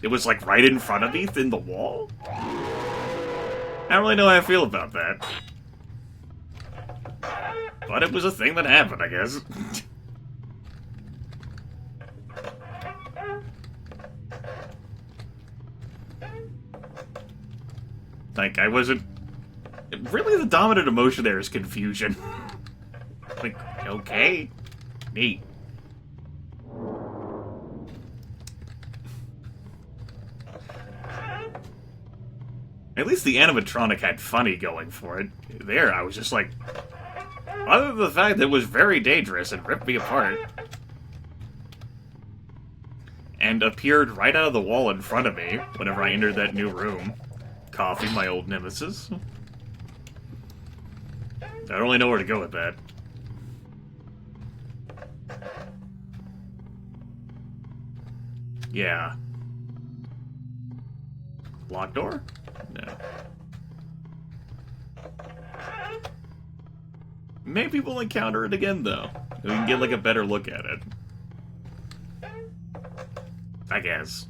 Speaker 1: it was, like, right in front of me, in the wall. I don't really know how I feel about that. But it was a thing that happened, I guess. Like, I wasn't... Really, the dominant emotion there is confusion. Like, okay. Neat. At least the animatronic had funny going for it. There, I was just like... Other than the fact that it was very dangerous and ripped me apart. And appeared right out of the wall in front of me whenever I entered that new room. Coughing, my old nemesis. I don't really know where to go with that. Yeah. Locked door? No. Maybe we'll encounter it again, though. We can get, like, a better look at it. I guess.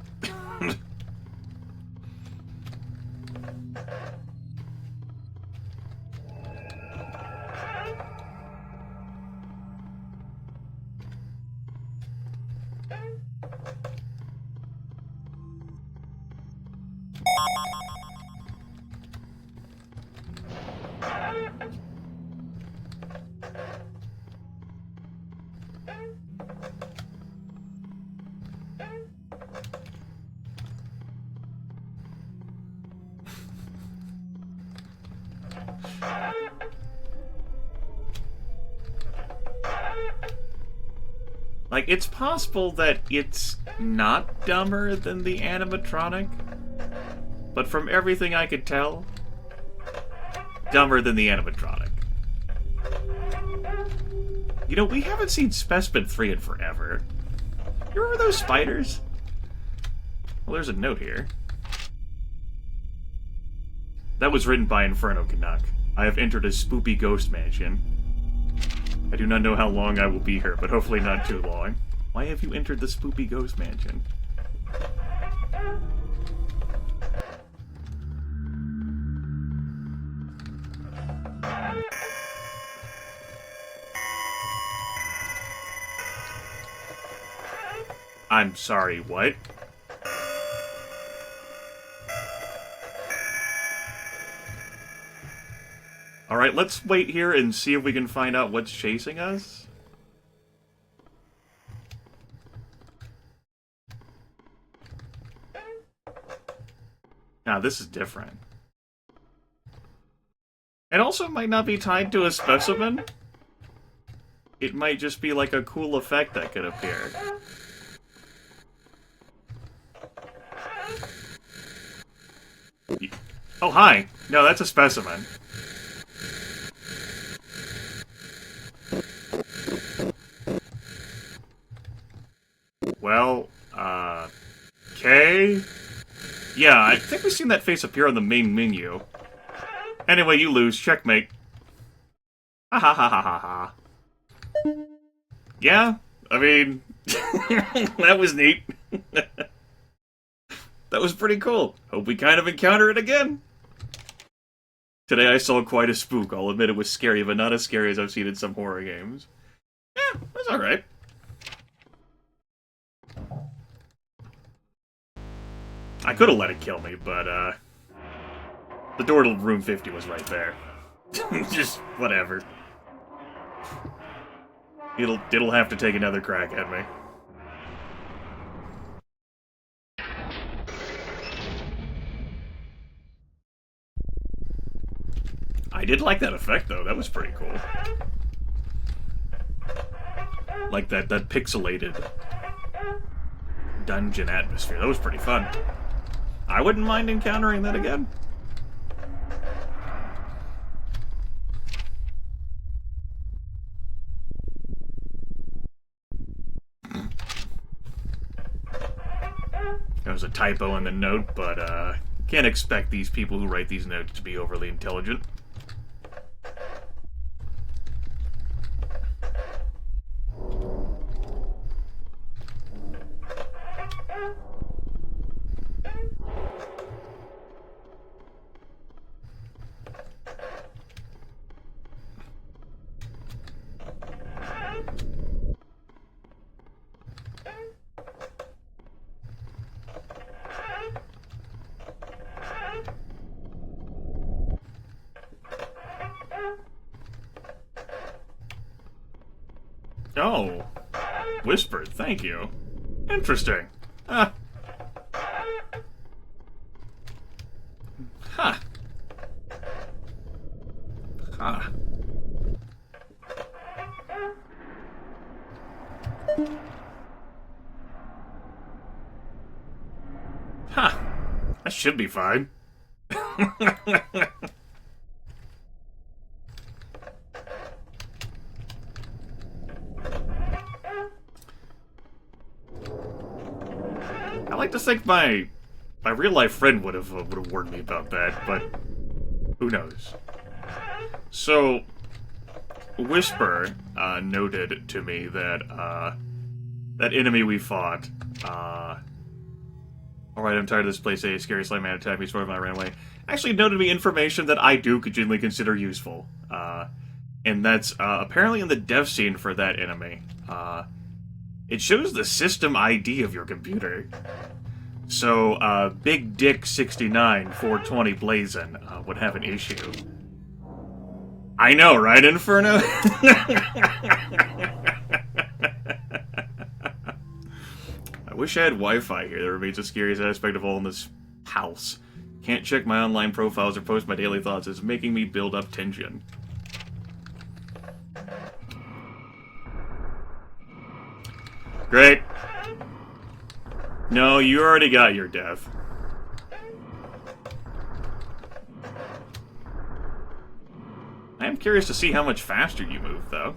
Speaker 1: Like, it's possible that it's not dumber than the animatronic, but from everything I could tell, dumber than the animatronic. You know, we haven't seen Specimen 3 in forever. You remember those spiders? Well, there's a note here. That was written by Inferno Canuck. I have entered a spoopy ghost mansion. I do not know how long I will be here, but hopefully not too long. Why have you entered the spoopy ghost mansion? I'm sorry, what? Alright, let's wait here and see if we can find out what's chasing us. Now, this is different. It also might not be tied to a specimen. It might just be like a cool effect that could appear. Oh, hi. No, that's a specimen. Well, okay. Yeah, I think we've seen that face appear on the main menu. Anyway, you lose. Checkmate. Ha ha ha ha ha ha. Yeah, I mean, that was neat. That was pretty cool. Hope we kind of encounter it again. Today I saw quite a spook. I'll admit it was scary, but not as scary as I've seen in some horror games. Yeah, it was alright. I could have let it kill me, but, the door to room 50 was right there. Just, whatever. It'll have to take another crack at me. I did like that effect, though. That was pretty cool. Like that pixelated dungeon atmosphere. That was pretty fun. I wouldn't mind encountering that again. There was a typo in the note, but can't expect these people who write these notes to be overly intelligent. Oh. Whispered, thank you. Interesting. Huh. Huh. Huh. Huh. That should be fine. I like to think my real life friend would have warned me about that, but who knows? So, Whisper noted to me that that enemy we fought. Alright, I'm tired of this place. A scary slime man attacked me, sort of, and I ran away. Actually noted me information that I do genuinely consider useful. And that's apparently in the dev scene for that enemy. It shows the system ID of your computer. So, Big Dick 69 420 Blazin' would have an issue. I know, right, Inferno? I wish I had Wi-Fi here. That remains a scariest aspect of all in this house. Can't check my online profiles or post my daily thoughts. It's making me build up tension. Great. No, you already got your death. I am curious to see how much faster you move, though.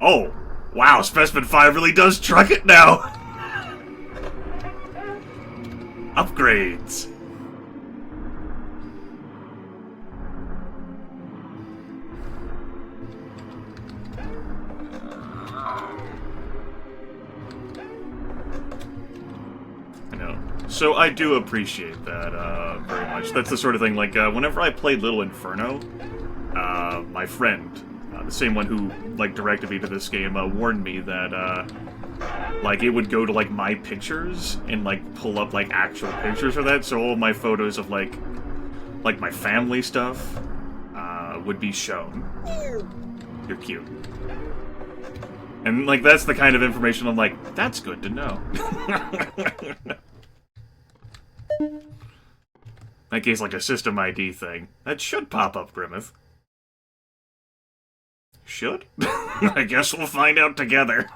Speaker 1: Oh, wow, Specimen 5 really does truck it now! Upgrades. I know. So I do appreciate that very much. That's the sort of thing, like, whenever I played Little Inferno, my friend, the same one who, like, directed me to this game, warned me that, like, it would go to, like, my pictures and, like, pull up, like, actual pictures for that, so all my photos of, like my family stuff, would be shown. You're cute. And, like, that's the kind of information I'm like, that's good to know. In that case, like a system ID thing. That should pop up, Grimith. Should? I guess we'll find out together.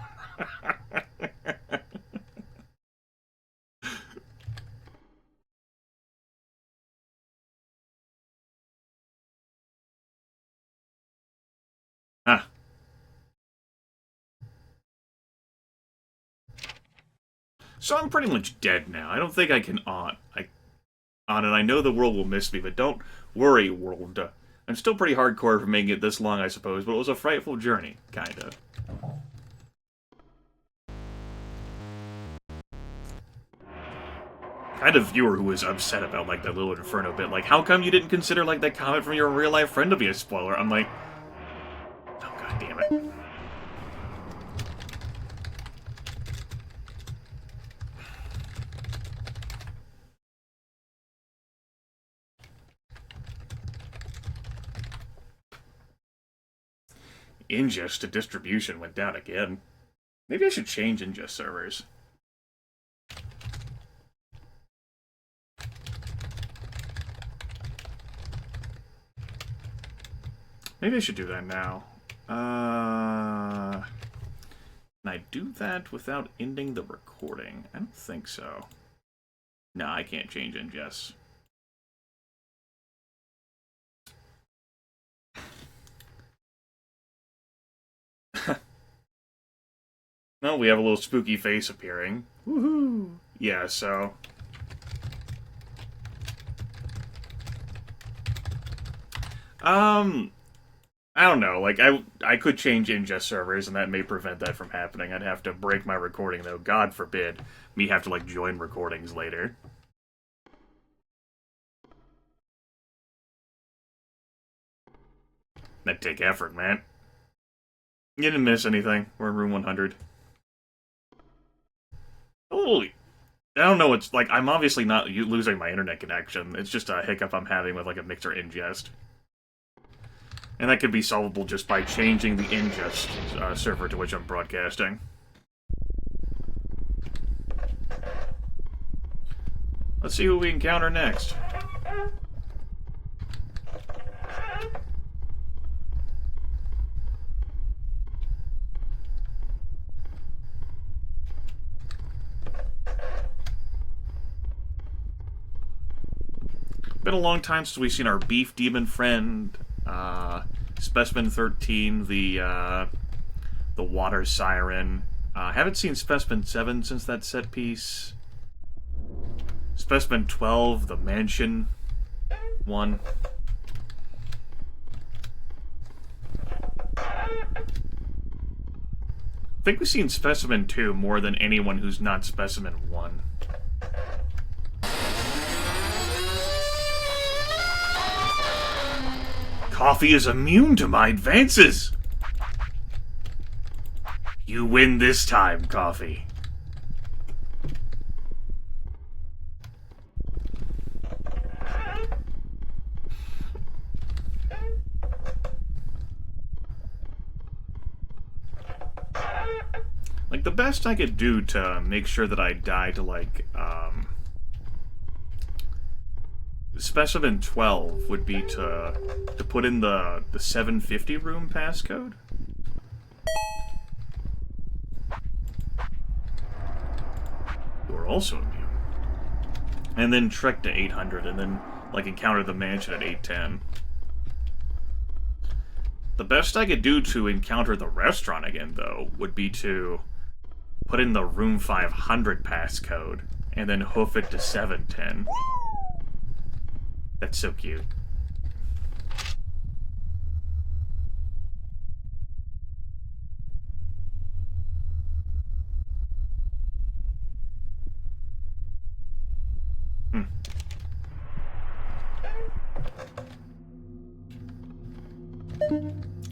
Speaker 1: Ah. So I'm pretty much dead now. I don't think I can on it. I know the world will miss me, but don't worry, world. I'm still pretty hardcore for making it this long, I suppose, but it was a frightful journey, kinda. I had a viewer who was upset about, like, that Little Inferno bit. Like, how come you didn't consider, like, that comment from your real-life friend to be a spoiler? I'm like, oh, god damn it. Ingest to distribution went down again. Maybe I should change ingest servers. Maybe I should do that now. Can I do that without ending the recording? I don't think so. No, I can't change ingest. No, we have a little spooky face appearing. Woohoo! Yeah, so... I don't know, like, I could change ingest servers, and that may prevent that from happening. I'd have to break my recording, though. God forbid me have to, like, join recordings later. That'd take effort, man. You didn't miss anything. We're in room 100. Holy... I don't know, it's like, I'm obviously not losing my internet connection. It's just a hiccup I'm having with, like, a mixer ingest. And that could be solvable just by changing the ingest server to which I'm broadcasting. Let's see who we encounter next. Been a long time since we've seen our beef demon friend, Specimen 13, the water siren. Haven't seen Specimen 7 since that set piece. Specimen 12, the mansion one. I think we've seen Specimen 2 more than anyone who's not Specimen 1. Coffee is immune to my advances! You win this time, Coffee. Like, the best I could do to make sure that I die to, like, Specimen 12 would be to put in the 750 room passcode. You are also immune. And then trek to 800, and then, like, encounter the mansion at 810. The best I could do to encounter the restaurant again, though, would be to put in the room 500 passcode, and then hoof it to 710. That's so cute.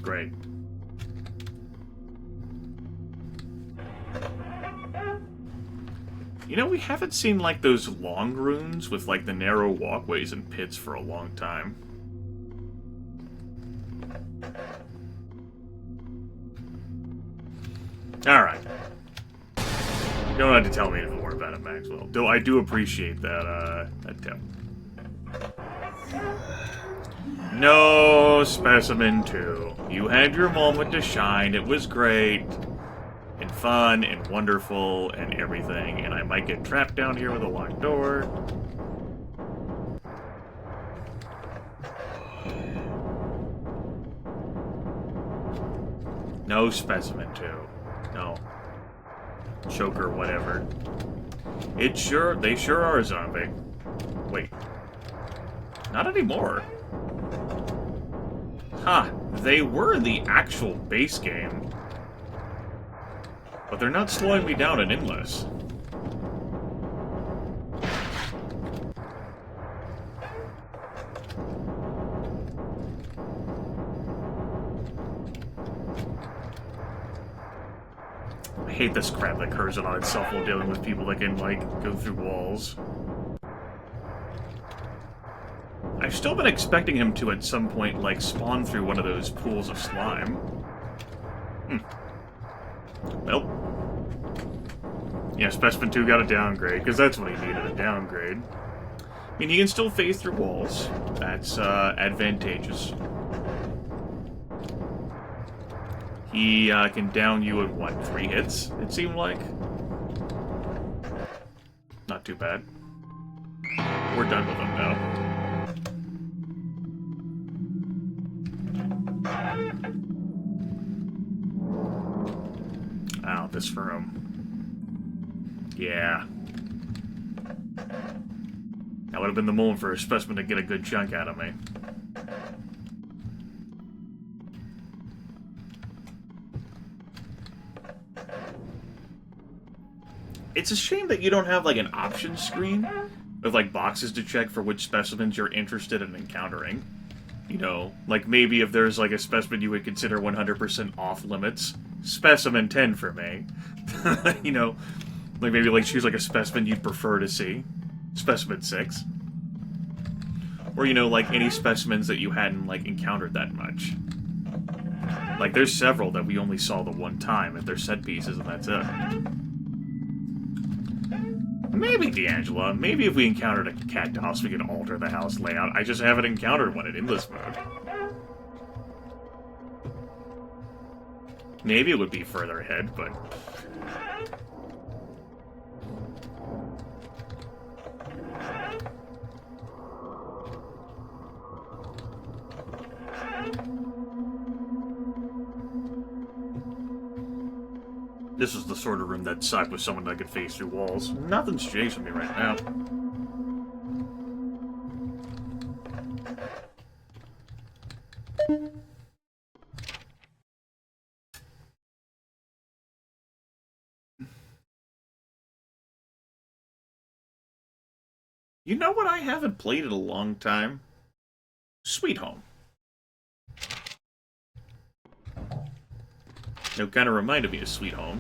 Speaker 1: Great. You know, we haven't seen, like, those long runes with, like, the narrow walkways and pits for a long time. Alright. You don't have to tell me more about it, Maxwell. Though I do appreciate that tip. No, Specimen 2. You had your moment to shine. It was great. And fun, and wonderful, and everything. And I might get trapped down here with a locked door. No, Specimen 2. No. Choker, whatever. They sure are a zombie. Wait. Not anymore. Huh. They were in the actual base game. But they're not slowing me down in Endless. I hate this crap that curves it on itself while dealing with people that can, like, go through walls. I've still been expecting him to, at some point, like, spawn through one of those pools of slime. Well. Yeah, Specimen 2 got a downgrade, because that's what he needed, a downgrade. I mean, he can still phase through walls. That's, advantageous. He, can down you in, what, 3 hits, it seemed like? Not too bad. We're done with him now. Ow, this room. Yeah. That would have been the moment for a Specimen to get a good chunk out of me. It's a shame that you don't have, like, an options screen with, like, boxes to check for which specimens you're interested in encountering. You know, like, maybe if there's, like, a specimen you would consider 100% off limits, Specimen 10 for me. You know, like, maybe, like, choose, like, a specimen you'd prefer to see. Specimen 6. Or, you know, like, any specimens that you hadn't, like, encountered that much. Like, there's several that we only saw the one time, and they're set pieces, and that's it. Maybe, D'Angela, maybe if we encountered a cat house, we could alter the house layout. I just haven't encountered one in Endless mode. Maybe it would be further ahead, but... This is the sort of room that sucked with someone that could face through walls. Nothing's chasing me right now. You know what I haven't played in a long time? Sweet Home. It kind of reminded me of Sweet Home.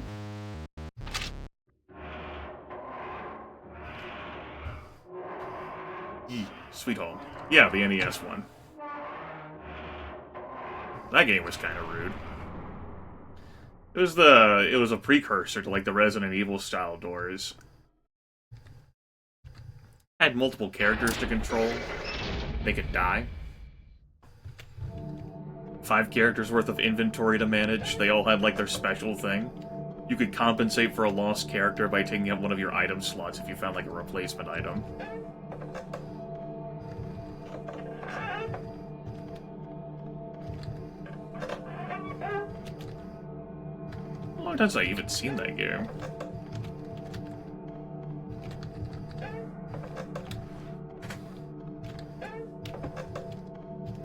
Speaker 1: Sweet Home. Yeah, the NES one. That game was kind of rude. It was a precursor to like the Resident Evil style doors. Had multiple characters to control. They could die. 5 characters worth of inventory to manage. They all had like their special thing. You could compensate for a lost character by taking up one of your item slots if you found like a replacement item. How long since I even seen that game?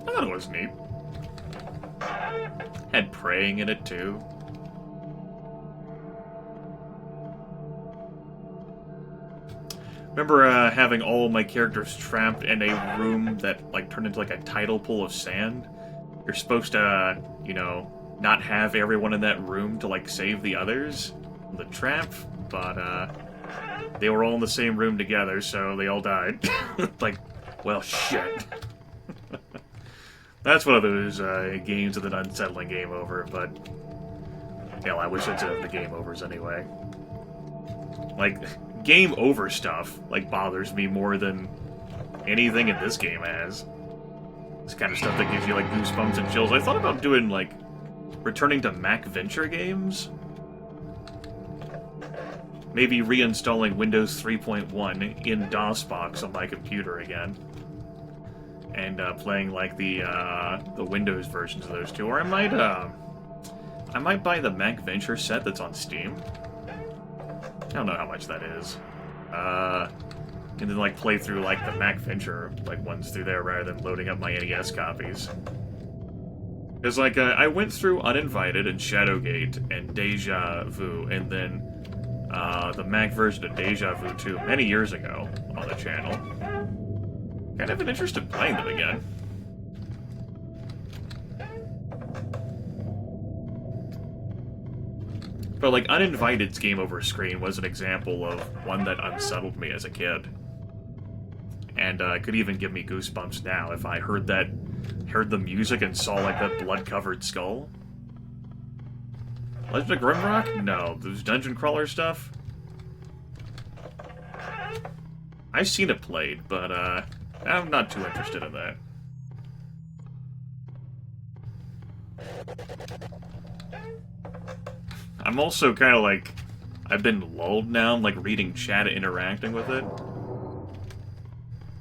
Speaker 1: I thought it was neat. Had praying in it too. Remember having all of my characters trapped in a room that like turned into like a tidal pool of sand? You're supposed to, you know, not have everyone in that room to like save the others from the trap, but they were all in the same room together, so they all died. Like, well, shit. That's one of those games with an unsettling game over, but hell, I wish I'd have the game overs anyway. Like, game over stuff like bothers me more than anything in this game has. This kind of stuff that gives you like goosebumps and chills. I thought about doing like returning to Mac Venture games. Maybe reinstalling Windows 3.1 in DOSBox on my computer again. And playing like the Windows versions of those two. Or I might buy the Mac Venture set that's on Steam. I don't know how much that is. And then like play through like the Mac Venture like ones through there rather than loading up my NES copies. Because like I went through Uninvited and Shadowgate and Deja Vu, and then the Mac version of Deja Vu 2 many years ago on the channel. Kind of an interest in playing them again. But like Uninvited's game over screen was an example of one that unsettled me as a kid. And could even give me goosebumps now if I heard the music and saw like that blood-covered skull. Legend of Grimrock? No. Those dungeon crawler stuff? I've seen it played, but I'm not too interested in that. I'm also kind of like, I've been lulled now. I'm like reading chat and interacting with it.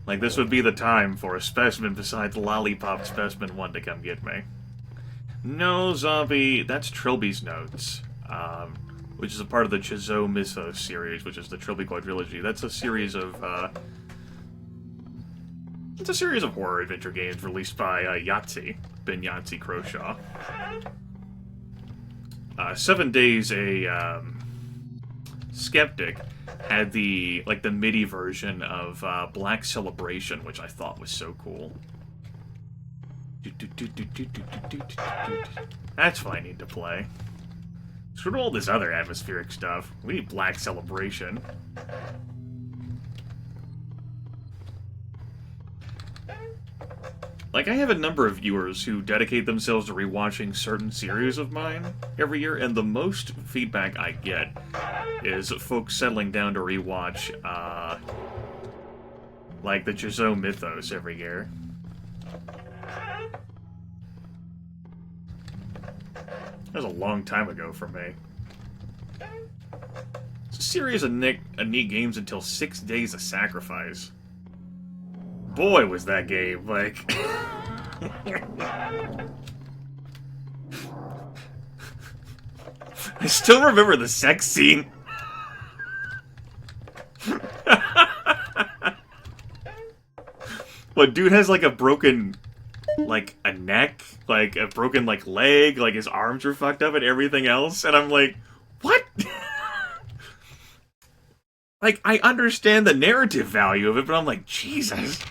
Speaker 1: Like, this would be the time for a specimen besides Lollipop Specimen 1 to come get me. No, Zombie, that's Trilby's Notes, which is a part of the Chizo Mythos series, which is the Trilby quadrilogy. That's a series of, it's a series of horror adventure games released by Yahtzee, Ben Yahtzee Croshaw. 7 Days, a skeptic, had the MIDI version of Black Celebration, which I thought was so cool. That's what I need to play. Screw all this other atmospheric stuff. We need Black Celebration. Like, I have a number of viewers who dedicate themselves to rewatching certain series of mine every year, and the most feedback I get is folks settling down to rewatch, like, the Chizo Mythos every year. That was a long time ago for me. It's a series of neat games until 6 Days of Sacrifice. Boy, was that game, like... I still remember the sex scene. What, dude has, like, a broken, like, a neck, like, a broken, like, leg, like, his arms are fucked up and everything else, and I'm like, what? Like, I understand the narrative value of it, but I'm like, Jesus.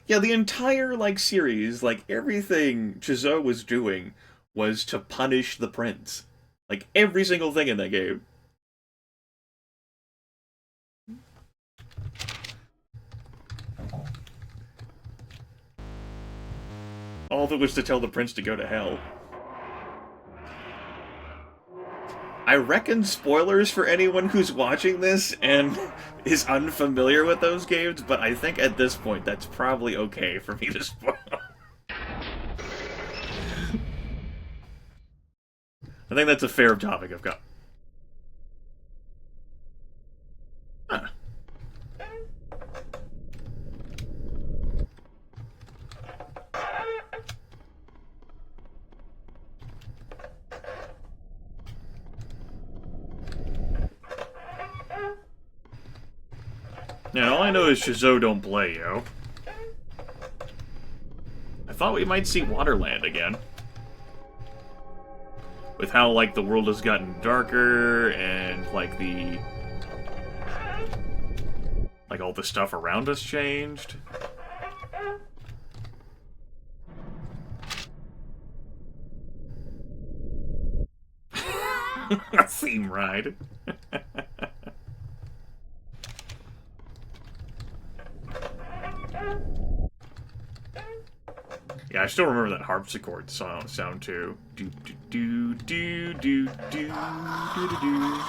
Speaker 1: Yeah, the entire, like, series, like, everything Chizo was doing was to punish the prince. Like, every single thing in that game. All of it was to tell the prince to go to hell. I reckon spoilers for anyone who's watching this and is unfamiliar with those games, but I think at this point that's probably okay for me to spoil. I think that's a fair topic I've got. Huh. Now, all I know is Shizo don't play, yo. I thought we might see Waterland again. With how, like, the world has gotten darker, and, like, the... like, all the stuff around us changed. A theme ride. Yeah, I still remember that harpsichord sound too. Do do do do do do do do do.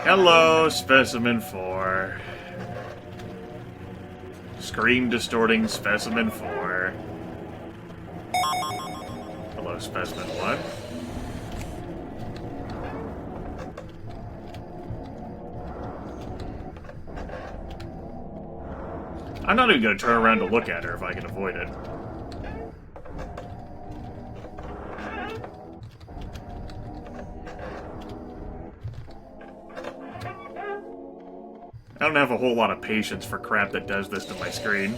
Speaker 1: Hello, Specimen 4. Screen distorting Specimen 4. Hello, Specimen 1. I'm not even going to turn around to look at her if I can avoid it. I don't have a whole lot of patience for crap that does this to my screen.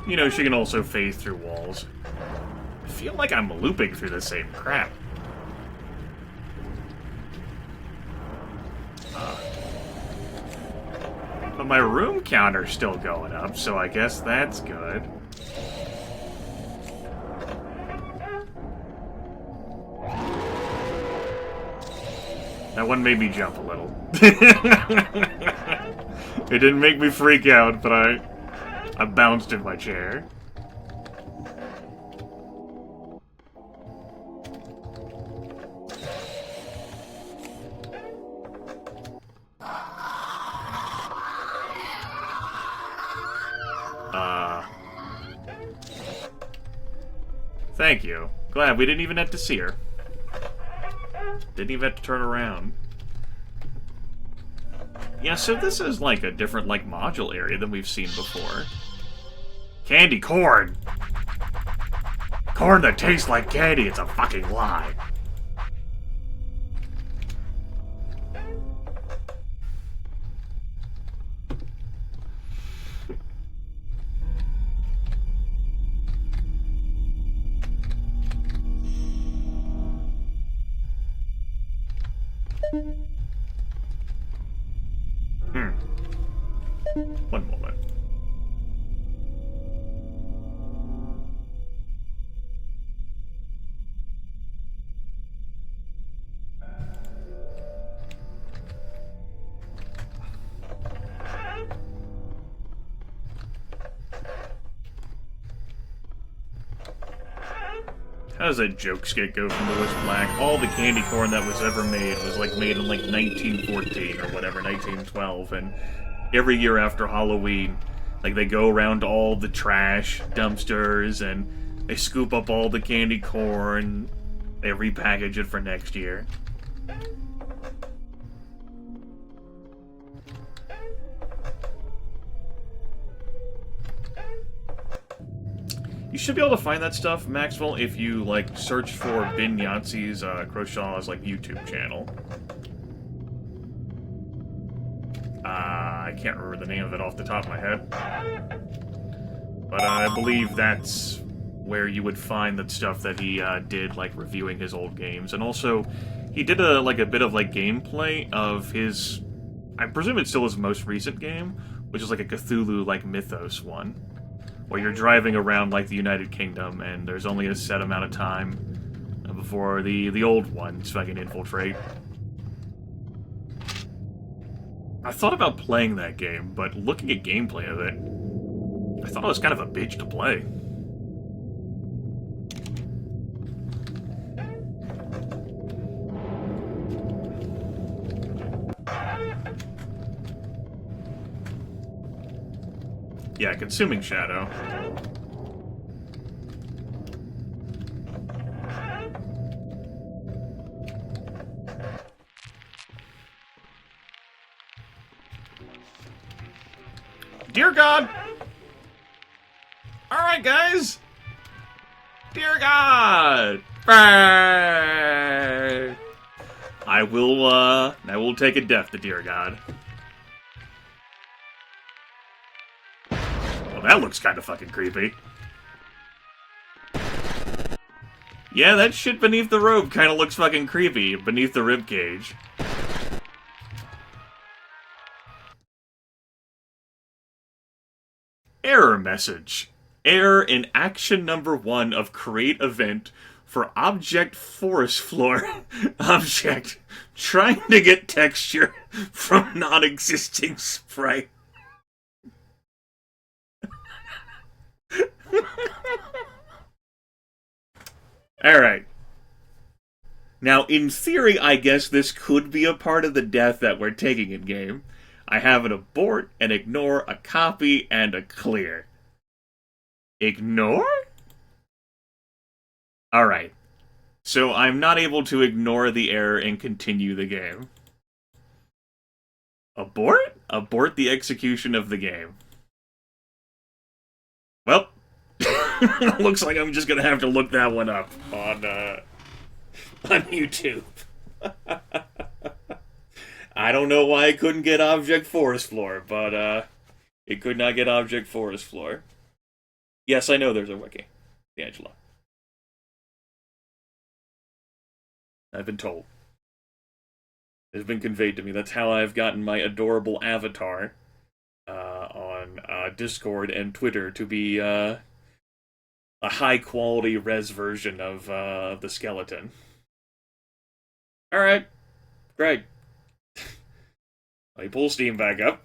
Speaker 1: You know, she can also phase through walls. I feel like I'm looping through the same crap. But my room counter's still going up, so I guess that's good. That one made me jump a little. It didn't make me freak out, but I bounced in my chair. Thank you. Glad we didn't even have to see her. Didn't even have to turn around. Yeah, so this is like a different, like, module area than we've seen before. Candy corn! Corn that tastes like candy, it's a fucking lie. One moment. How does that joke skit go from Lewis Black? All the candy corn that was ever made was like made in like 1914 or whatever, 1912, and every year after Halloween, like they go around to all the trash dumpsters and they scoop up all the candy corn, they repackage it for next year. You should be able to find that stuff, Maxwell, if you, like, search for Bin Yahtzee's, Crowshaw's, like, YouTube channel. I can't remember the name of it off the top of my head. But I believe that's where you would find that stuff that he did, like reviewing his old games, and also he did a bit of like gameplay of his. I presume it's still his most recent game, which is like a Cthulhu like Mythos one, where you're driving around like the United Kingdom, and there's only a set amount of time before the old ones fucking infiltrate. I thought about playing that game, but looking at gameplay of it, I thought it was kind of a bitch to play. Yeah, consuming shadow. Dear God! Alright, guys! Dear God! I will take a death to Dear God. Well, that looks kind of fucking creepy. Yeah, that shit beneath the robe kind of looks fucking creepy, beneath the ribcage. Error message. Error in action number 1 of create event for object forest floor. Object trying to get texture from non-existing sprite. Alright. Now, in theory, I guess this could be a part of the death that we're taking in game. I have an abort, an ignore, a copy, and a clear. Ignore? Alright. So I'm not able to ignore the error and continue the game. Abort? Abort the execution of the game. Well, looks like I'm just gonna have to look that one up on YouTube. I don't know why it couldn't get Object Forest Floor, but it could not get Object Forest Floor. Yes, I know there's a wiki, Angela. I've been told. It's been conveyed to me. That's how I've gotten my adorable avatar on Discord and Twitter to be a high-quality res version of the skeleton. Alright. Great. Let me pull Steam back up.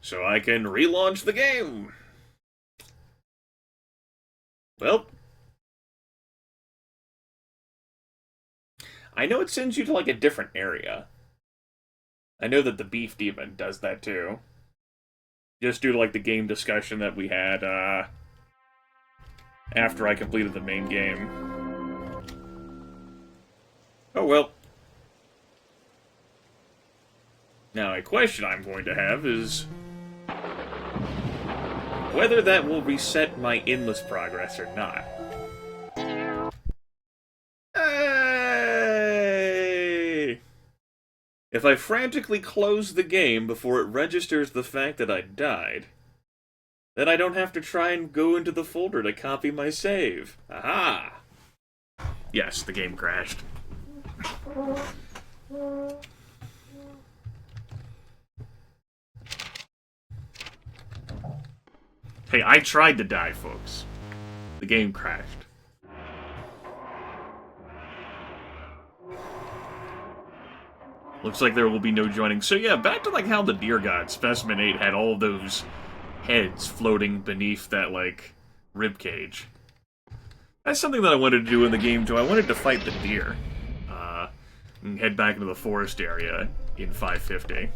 Speaker 1: So I can relaunch the game. Well. I know it sends you to, like, a different area. I know that the Beef Demon does that, too. Just due to, like, the game discussion that we had, after I completed the main game. Oh, well. Now, a question I'm going to have is whether that will reset my endless progress or not. Hey! If I frantically close the game before it registers the fact that I died, then I don't have to try and go into the folder to copy my save. Aha! Yes, the game crashed. Hey, I tried to die, folks. The game crashed. Looks like there will be no joining. So yeah, back to like how the Deer God Specimen 8 had all those heads floating beneath that, like, ribcage. That's something that I wanted to do in the game, too. I wanted to fight the deer. And head back into the forest area in 550.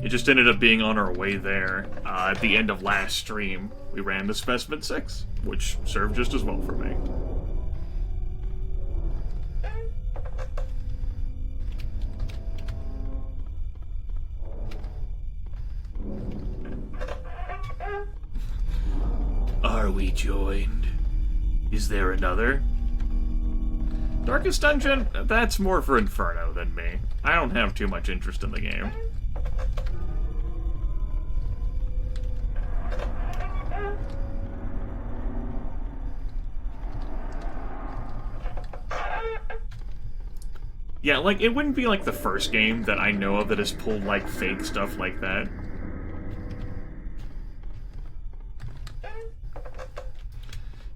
Speaker 1: It just ended up being on our way there. At the end of last stream, we ran the Specimen 6, which served just as well for me. Are we joined? Is there another? Darkest Dungeon? That's more for Inferno than me. I don't have too much interest in the game. Yeah, like, it wouldn't be like the first game that I know of that has pulled, like, fake stuff like that.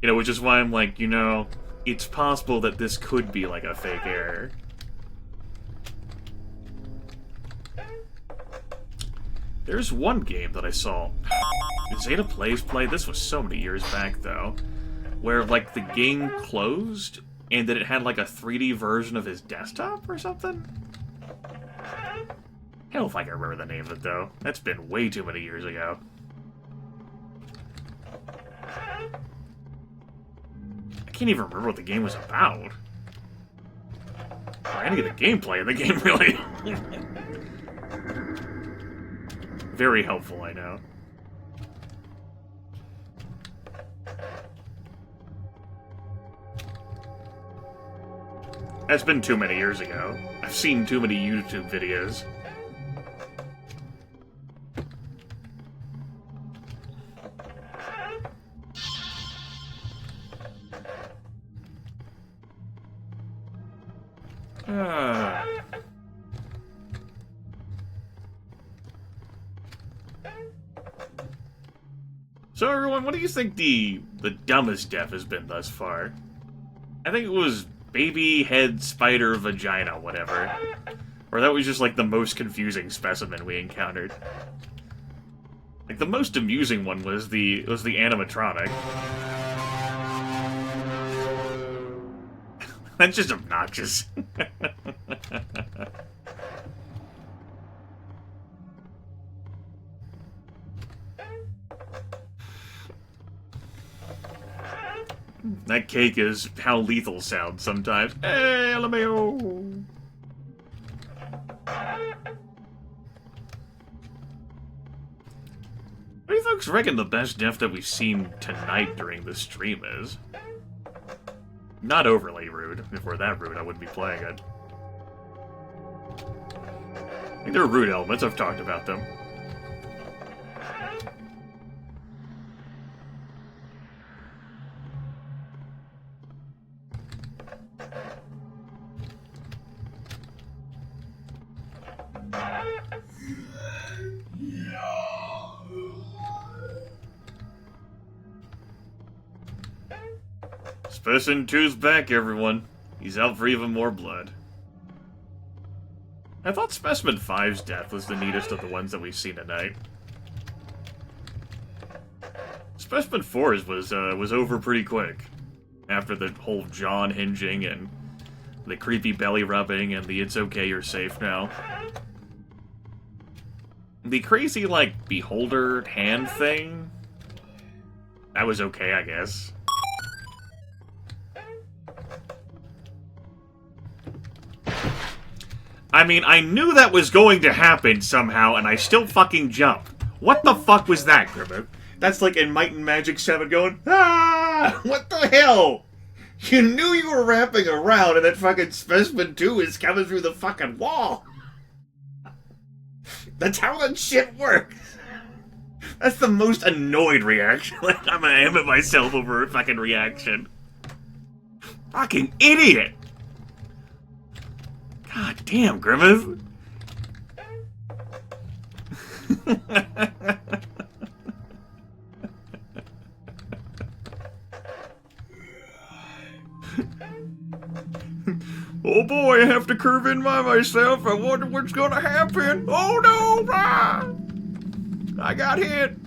Speaker 1: You know, which is why I'm like, you know, it's possible that this could be like a fake error. There's one game that I saw. Zeta Plays Play. This was so many years back, though. Where, like, the game closed, and then it had, like, a 3D version of his desktop or something? Hell if I can remember the name of it, though. That's been way too many years ago. I can't even remember what the game was about. Or any of the gameplay of the game, really. Very helpful, I know. That's been too many years ago. I've seen too many YouTube videos. So everyone, what do you think the dumbest death has been thus far? I think it was baby head spider vagina, whatever. Or that was just like the most confusing specimen we encountered. Like the most amusing one was the animatronic. That's just obnoxious. That cake is how lethal sounds sometimes. Hey, LMAO! What do you folks reckon the best death that we've seen tonight during this stream is? Not overly rude. If we're that rude, I wouldn't be playing it. I think they're rude elements, I've talked about them. Specimen 2's back, everyone. He's out for even more blood. I thought Specimen 5's death was the neatest of the ones that we've seen tonight. Specimen 4's was over pretty quick. After the whole John hinging and the creepy belly rubbing and the it's okay, you're safe now. The crazy, like, beholder hand thing, that was okay, I guess. I mean, I knew that was going to happen somehow, and I still fucking jumped. What the fuck was that, Grimith? That's like in Might and Magic 7 going, ah! What the hell? You knew you were wrapping around, and that fucking Specimen 2 is coming through the fucking wall. That's how that shit works. That's the most annoyed reaction. Like, I'm at myself over a fucking reaction. Fucking idiot! God damn, Grimith. Oh boy, I have to curve in by myself. I wonder what's gonna happen. Oh no! Ah! I got hit.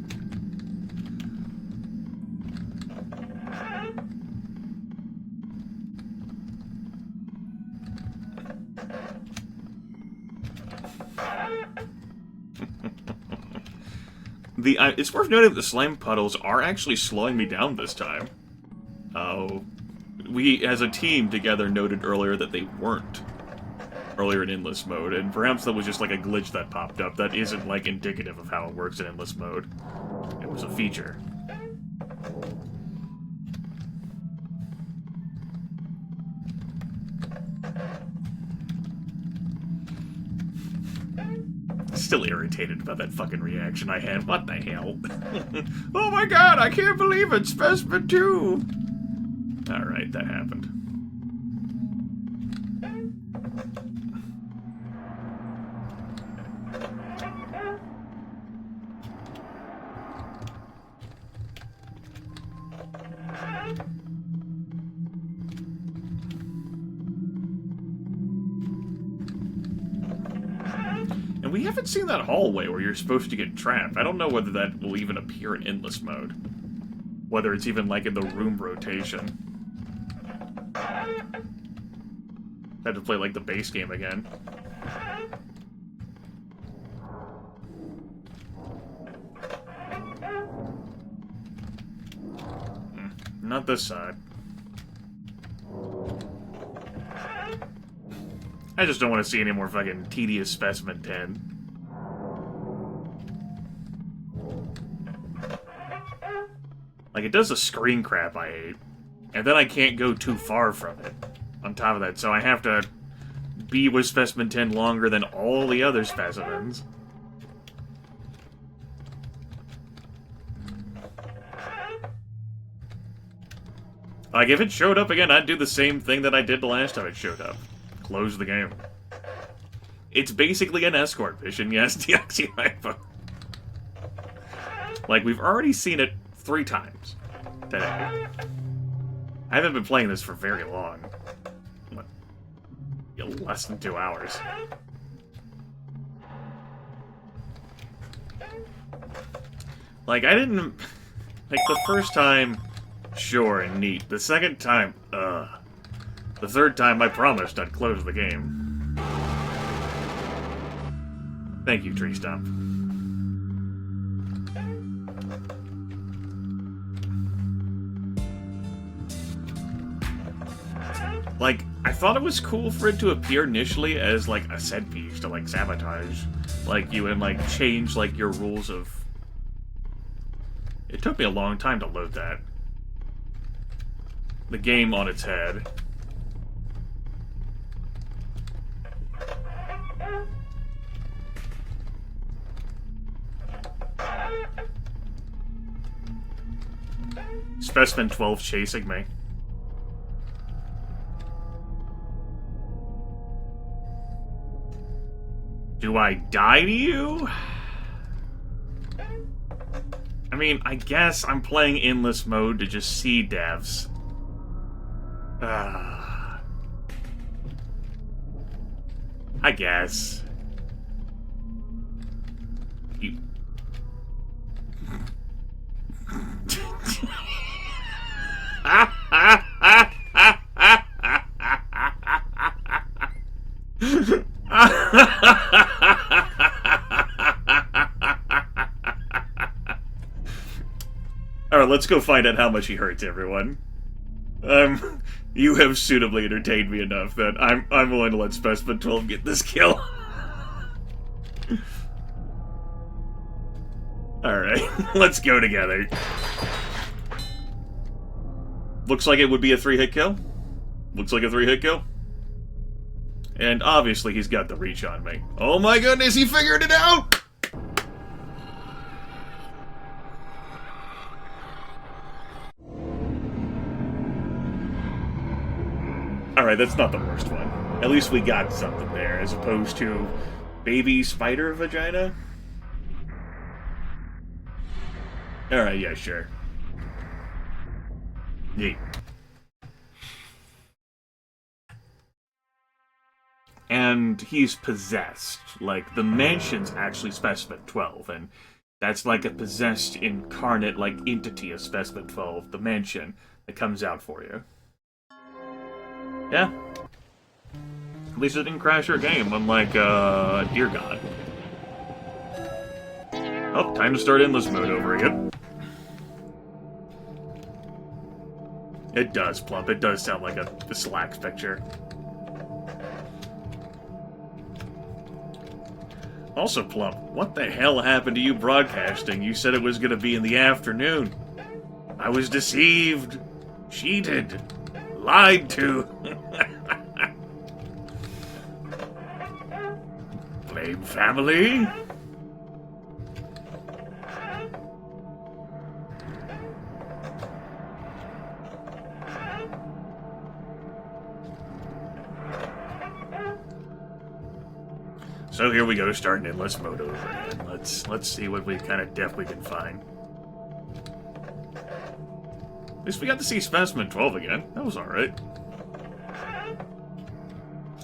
Speaker 1: It's worth noting that the slime puddles are actually slowing me down this time. We, as a team together, noted earlier that they weren't earlier in endless mode, and perhaps that was just like a glitch that popped up that isn't, like, indicative of how it works in endless mode. It was a feature. still irritated about that fucking reaction I had. What the hell? Oh my god, I can't believe it! Specimen 2! Alright, that happened. And we haven't seen that hallway where you're supposed to get trapped. I don't know whether that will even appear in endless mode. Whether it's even, like, in the room rotation. Had to play, like, the base game again. Not this side. I just don't want to see any more fucking tedious Specimen 10. Like, it does the screen crap I hate. And then I can't go too far from it. On top of that, so I have to be with Specimen 10 longer than all the other specimens. Like, if it showed up again, I'd do the same thing that I did the last time it showed up. Close the game. It's basically an escort mission, yes, LGWI. Like, we've already seen it 3 times today. I haven't been playing this for very long. What? Less than 2 hours. Like, I didn't... Like, the first time, sure and neat. The second time, ugh. The third time, I promised I'd close the game. Thank you, Tree Stump. Like, I thought it was cool for it to appear initially as, like, a set piece to, like, sabotage, like, you and, like, change, like, your rules of... It took me a long time to load that. The game on its head. Specimen 12 chasing me. Do I die to you? I mean, I guess I'm playing endless mode to just see devs. I guess. You... Alright, let's go find out how much he hurts, everyone. You have suitably entertained me enough that I'm willing to let Specimen 12 get this kill. Alright, let's go together. Looks like it would be a 3-hit kill. Looks like a 3-hit kill. And obviously he's got the reach on me. Oh my goodness, he figured it out! Alright, that's not the worst one. At least we got something there, as opposed to baby spider vagina? Alright, yeah, sure. Yeet. And he's possessed. Like, the mansion's actually Specimen 12, and that's like a possessed incarnate, like, entity of Specimen 12, the mansion, that comes out for you. Yeah. At least it didn't crash your game, unlike, Dear God. Oh, time to start endless mode over again. It does, Plump. It does sound like a Slacks picture. Also, Plump, what the hell happened to you broadcasting? You said it was going to be in the afternoon. I was deceived. Cheated. Lied to. Blame family? So here we go, starting endless mode over again. Let's see what kind of depth we can find. At least we got to see Specimen 12 again. That was alright.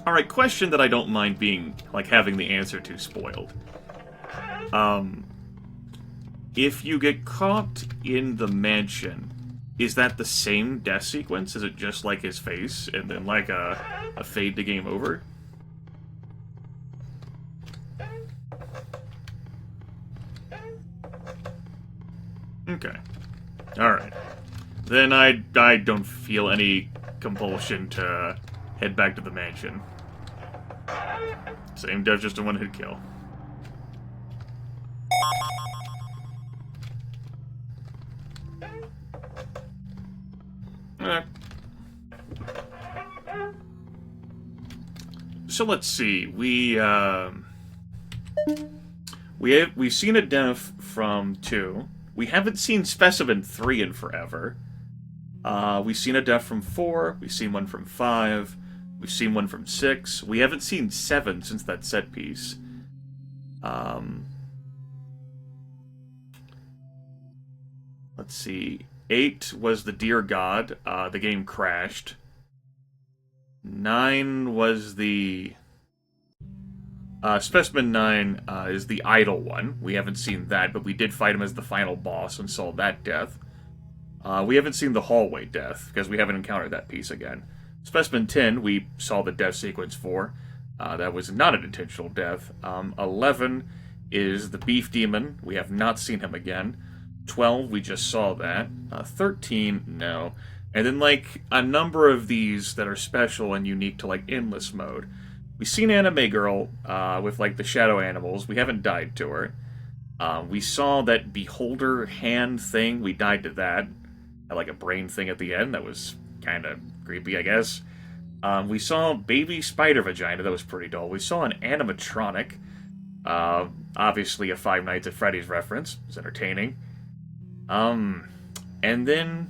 Speaker 1: Alright, question that I don't mind being, like, having the answer to spoiled. If you get caught in the mansion, is that the same death sequence? Is it just like his face, and then like a fade to game over? Okay. Alright. Then I don't feel any compulsion to head back to the mansion. Same death, just a one-hit kill. So let's see. We've seen a death from 2. We haven't seen Specimen 3 in forever. We've seen a death from 4. We've seen one from 5. We've seen one from 6. We haven't seen 7 since that set piece. Let's see. 8 was the Dear God. The game crashed. 9 was the... Specimen 9 is the idle one. We haven't seen that, but we did fight him as the final boss and saw that death. We haven't seen the hallway death, because we haven't encountered that piece again. Specimen 10, we saw the death sequence for. That was not an intentional death. 11 is the beef demon. We have not seen him again. 12, we just saw that. 13, no. And then, like, a number of these that are special and unique to, like, endless mode. We've seen Anime Girl with, like, the shadow animals. We haven't died to her. We saw that beholder hand thing. We died to that. Had, like, a brain thing at the end. That was kind of creepy, I guess. We saw baby spider vagina. That was pretty dull. We saw an animatronic. Obviously a Five Nights at Freddy's reference. It was entertaining. And then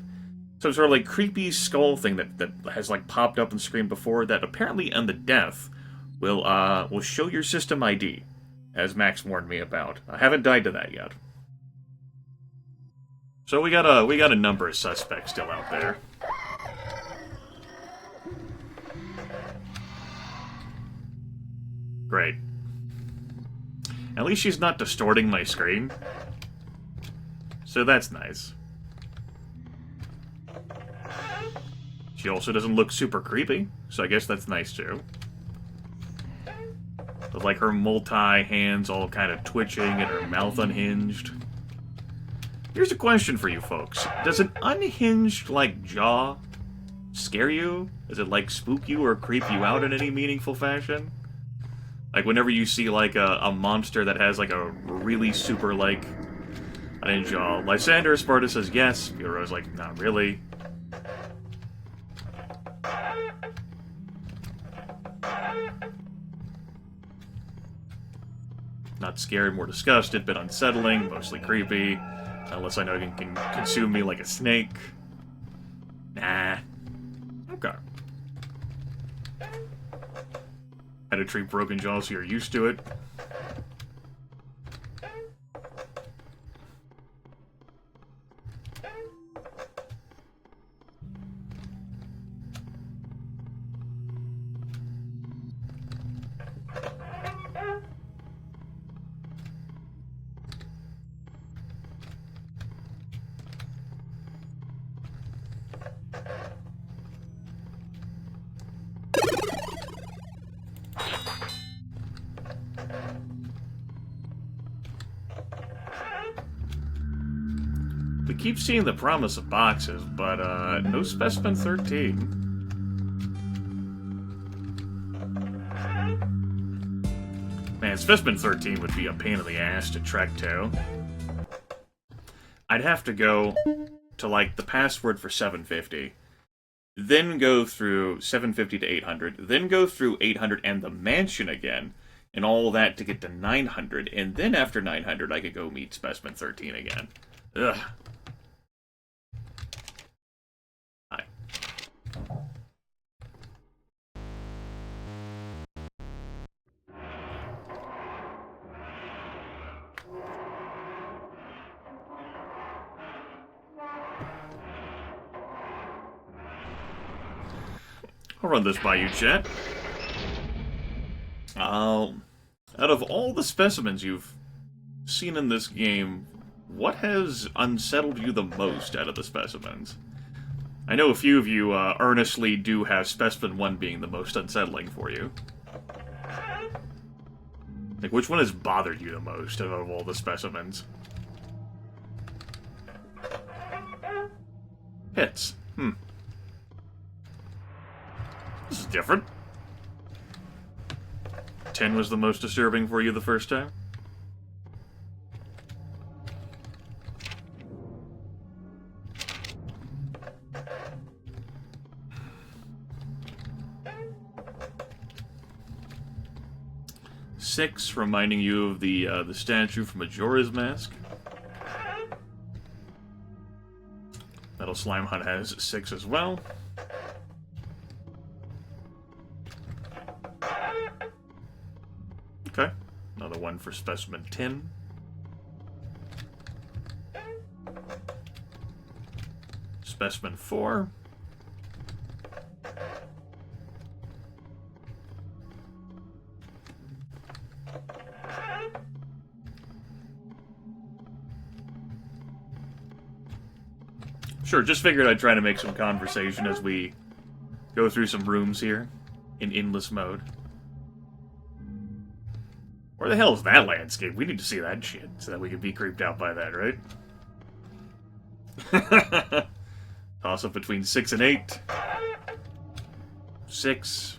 Speaker 1: some sort of, like, creepy skull thing that has, like, popped up on the screen before that apparently on the death will show your system ID, as Max warned me about. I haven't died to that yet. So we got a number of suspects still out there. Great. At least she's not distorting my screen. So that's nice. She also doesn't look super creepy, so I guess that's nice too. With, like, her multi-hands all kind of twitching and her mouth unhinged. Here's a question for you folks. Does an unhinged, like, jaw scare you? Does it, like, spook you or creep you out in any meaningful fashion? Like, whenever you see, like, a monster that has, like, a really super, like, unhinged jaw. Lysander Sparta says yes. Bureau's like, not really. Not scared, more disgusted, bit unsettling, mostly creepy. Unless I know it can consume me like a snake. Nah. Okay. Had to treat broken jaws so you're used to it. We keep seeing the promise of boxes, but no Specimen 13. Man, Specimen 13 would be a pain in the ass to track to. I'd have to go to, like, the password for 750, then go through 750 to 800, then go through 800 and the mansion again, and all that to get to 900, and then after 900 I could go meet Specimen 13 again. Ugh. Hi. I'll run this by you, chat. Out of all the specimens you've seen in this game, what has unsettled you the most out of the specimens? I know a few of you earnestly do have Specimen 1 being the most unsettling for you. Like, which one has bothered you the most out of all the specimens? Hits. This is different. 10 was the most disturbing for you the first time? Six, reminding you of the statue from Majora's Mask. Metal Slime Hunt has 6 as well. Okay, another one for Specimen 10. Specimen 4. Sure, just figured I'd try to make some conversation as we go through some rooms here in endless mode. Where the hell is that landscape? We need to see that shit so that we can be creeped out by that, right? Toss up between 6 and 8. 6.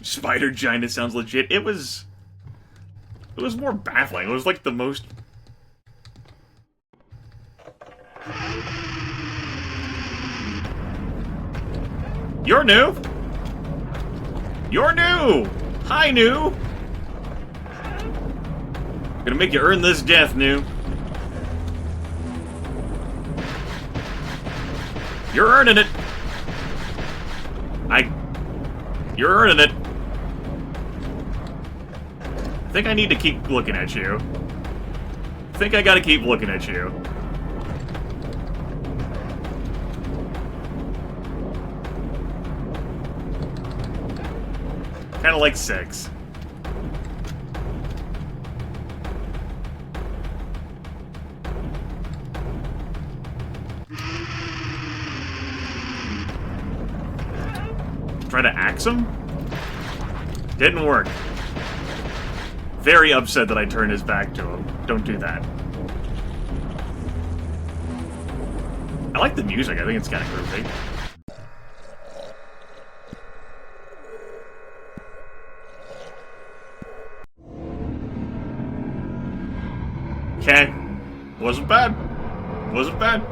Speaker 1: Spider Giant sounds legit. It was more baffling. It was like the most... You're new! You're new! Hi, new! Gonna make you earn this death, new. You're earning it! You're earning it! I think I need to keep looking at you. I think I gotta keep looking at you. Kinda like 6. Try to axe him? Didn't work. Very upset that I turned his back to him. Don't do that. I like the music. I think it's kind of groovy. Okay. Wasn't bad. Wasn't bad.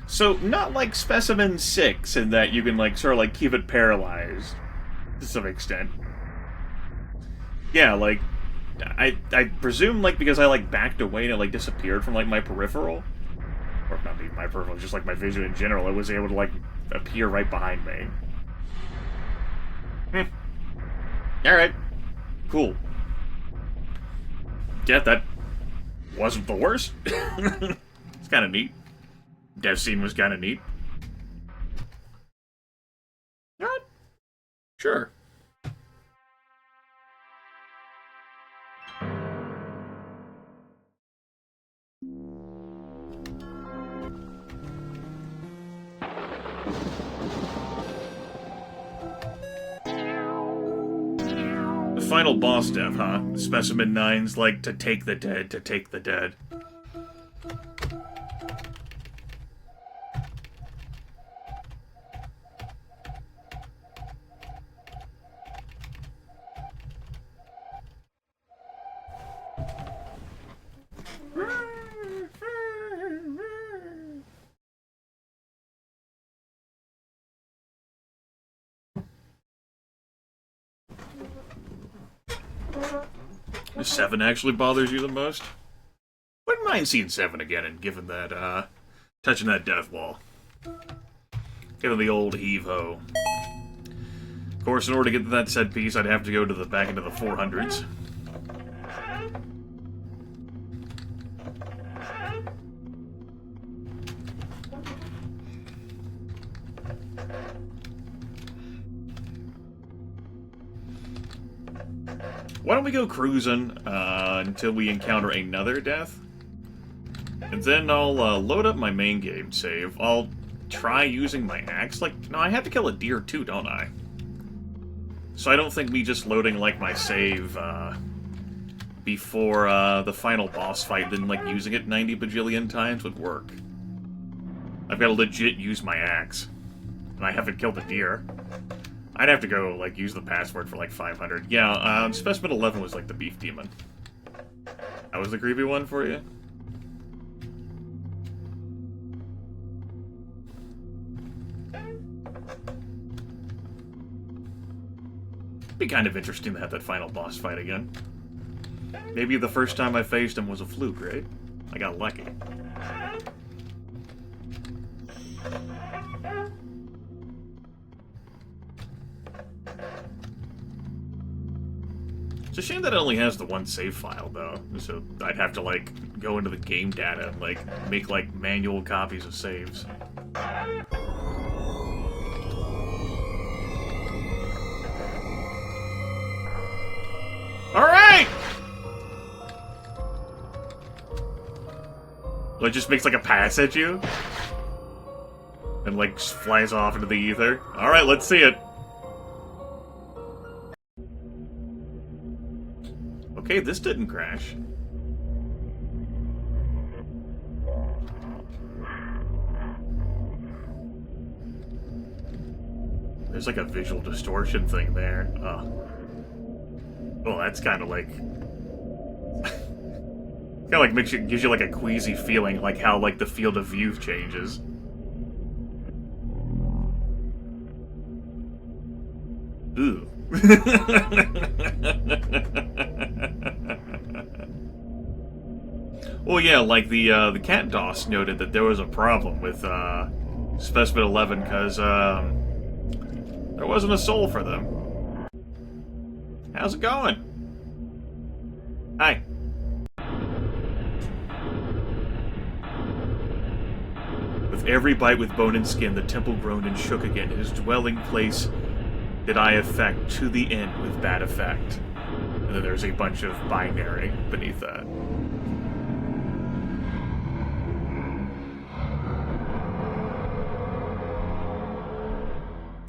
Speaker 1: So, not like Specimen 6 in that you can, like, sort of, like, keep it paralyzed to some extent. Yeah, like, I presume, like, because I, like, backed away and it, like, disappeared from, like, my peripheral. Or not my peripheral, just, like, my vision in general. It was able to, like, appear right behind me. Alright. Cool. Yeah, that wasn't the worst. It's kind of neat. Death scene was kind of neat. Alright. Sure. The final boss death, huh? Specimen 9's like to take the dead, to take the dead. If 7 actually bothers you the most? Wouldn't mind seeing 7 again and giving that, touching that death wall. Giving the old heave-ho. Of course, in order to get to that set piece, I'd have to go to the back into the 400s. Why don't we go cruising until we encounter another death? And then I'll load up my main game save. I'll try using my axe. Like, no, I have to kill a deer too, don't I? So I don't think me just loading, like, my save before the final boss fight, then, like, using it 90 bajillion times would work. I've got to legit use my axe. And I haven't killed a deer. I'd have to go, like, use the password for, like, 500. Yeah, Specimen 11 was, like, the beef demon. That was the creepy one for you? Be kind of interesting to have that final boss fight again. Maybe the first time I faced him was a fluke, right? I got lucky. It's a shame that it only has the one save file, though. So I'd have to, like, go into the game data and, like, make, like, manual copies of saves. Alright! Well, it just makes, like, a pass at you? And, like, flies off into the ether? Alright, let's see it. Okay, this didn't crash. There's like a visual distortion thing there. Oh, that's kind of like... kind of like gives you like a queasy feeling, like how like the field of view changes. Ooh. Well, yeah, like the cat DOS noted that there was a problem with Specimen 11 because there wasn't a soul for them. How's it going? Hi. With every bite with bone and skin, the temple groaned and shook again. His dwelling place did I affect to the end with bad effect. And then there's a bunch of binary beneath that.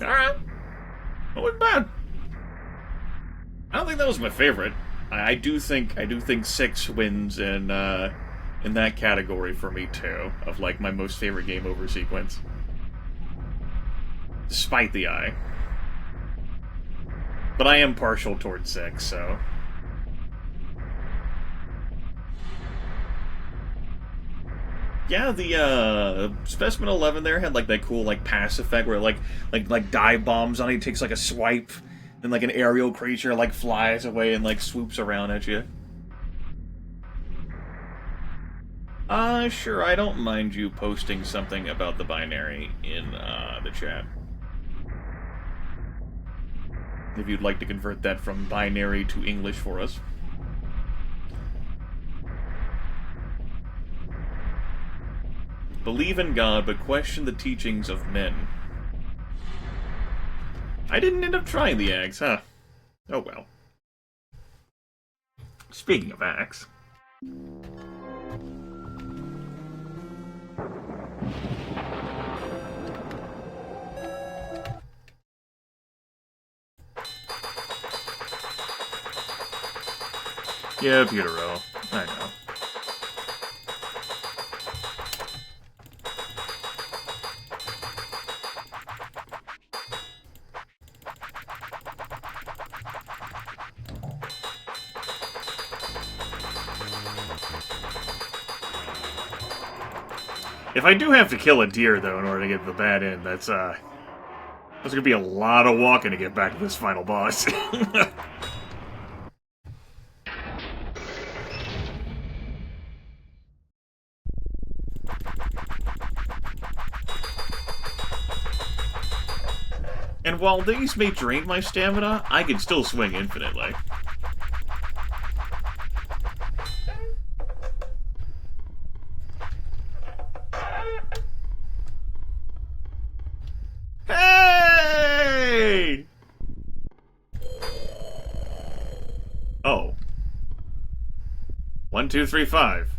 Speaker 1: Alright. That wasn't bad. I don't think that was my favorite. I do think 6 wins in that category for me too, of like my most favorite game over sequence. Despite the eye. But I am partial towards 6, so... Yeah, the Specimen 11 there had like that cool like pass effect where like dive bombs on it, takes like a swipe, and like an aerial creature like flies away and like swoops around at you. Sure, I don't mind you posting something about the binary in the chat. If you'd like to convert that from binary to English for us. Believe in God, but question the teachings of men. I didn't end up trying the axe, huh? Oh well. Speaking of axe... Yeah, Butero. I know. If I do have to kill a deer, though, in order to get the bad end, that's gonna be a lot of walking to get back to this final boss. And while these may drain my stamina, I can still swing infinitely. 2, 3, 5.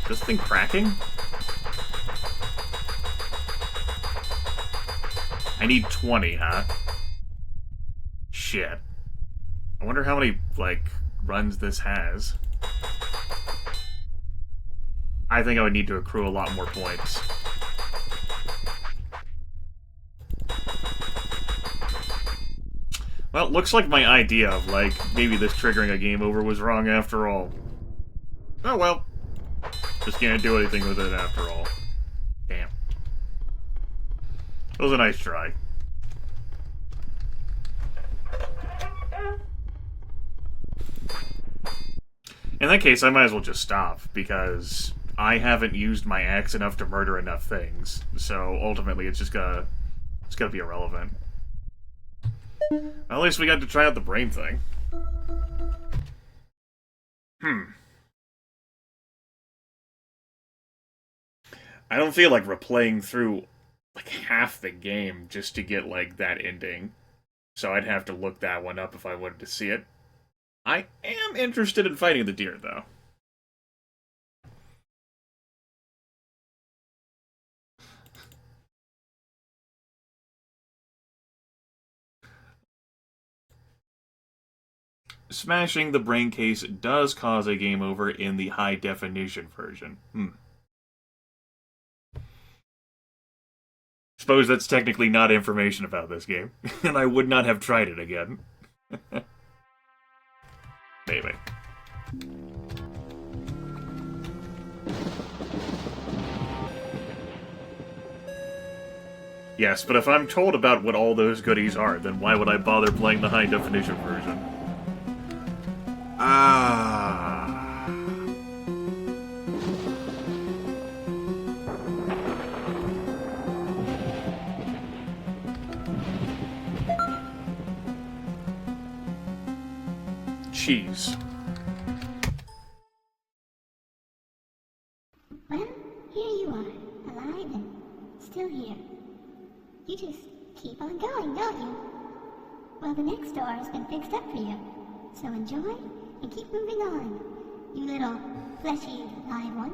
Speaker 1: This thing cracking? I need 20, huh? Shit. I wonder how many, like, runs this has. I think I would need to accrue a lot more points. Well, it looks like my idea of, like, maybe this triggering a game over was wrong after all. Oh well. Just can't do anything with it after all. Damn. It was a nice try. In that case, I might as well just stop, because I haven't used my axe enough to murder enough things. So, ultimately, it's gonna be irrelevant. Well, at least we got to try out the brain thing. I don't feel like replaying through, like, half the game just to get, like, that ending. So I'd have to look that one up if I wanted to see it. I am interested in fighting the deer, though. Smashing the brain case does cause a game over in the high-definition version. Suppose that's technically not information about this game, and I would not have tried it again. Maybe. Yes, but if I'm told about what all those goodies are, then why would I bother playing the high-definition version? Cheese.
Speaker 2: Well, here you are, alive and still here. You just keep on going, don't you? Well, the next door has been fixed up for you, so enjoy and keep moving on, you little fleshy live one.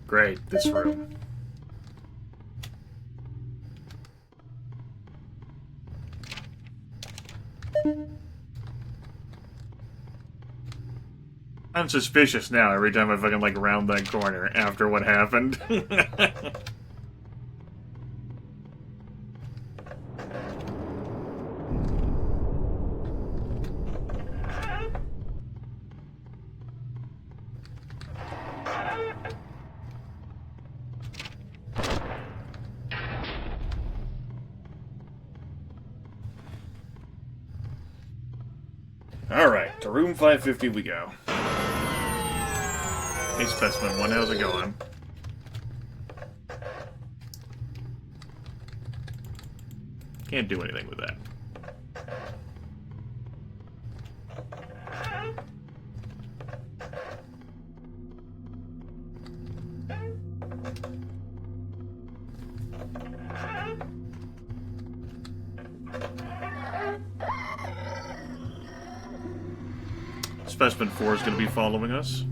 Speaker 1: Great, this room. I'm suspicious now every time I fucking, like, round that corner after what happened. Alright, to room 550 we go. Hey, Specimen 1, how's it going? Can't do anything with that. Specimen 4 is going to be following us.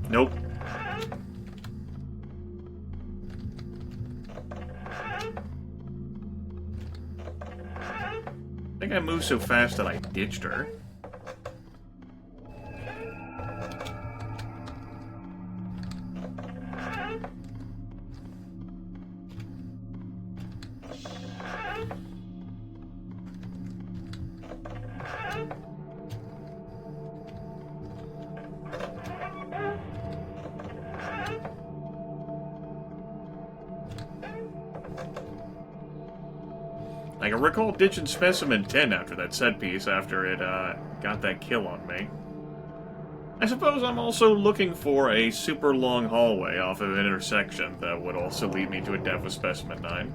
Speaker 1: Nope. I think I moved so fast that I ditched her. I can recall ditching Specimen 10 after that set piece, after it got that kill on me. I suppose I'm also looking for a super long hallway off of an intersection that would also lead me to a dev with Specimen 9.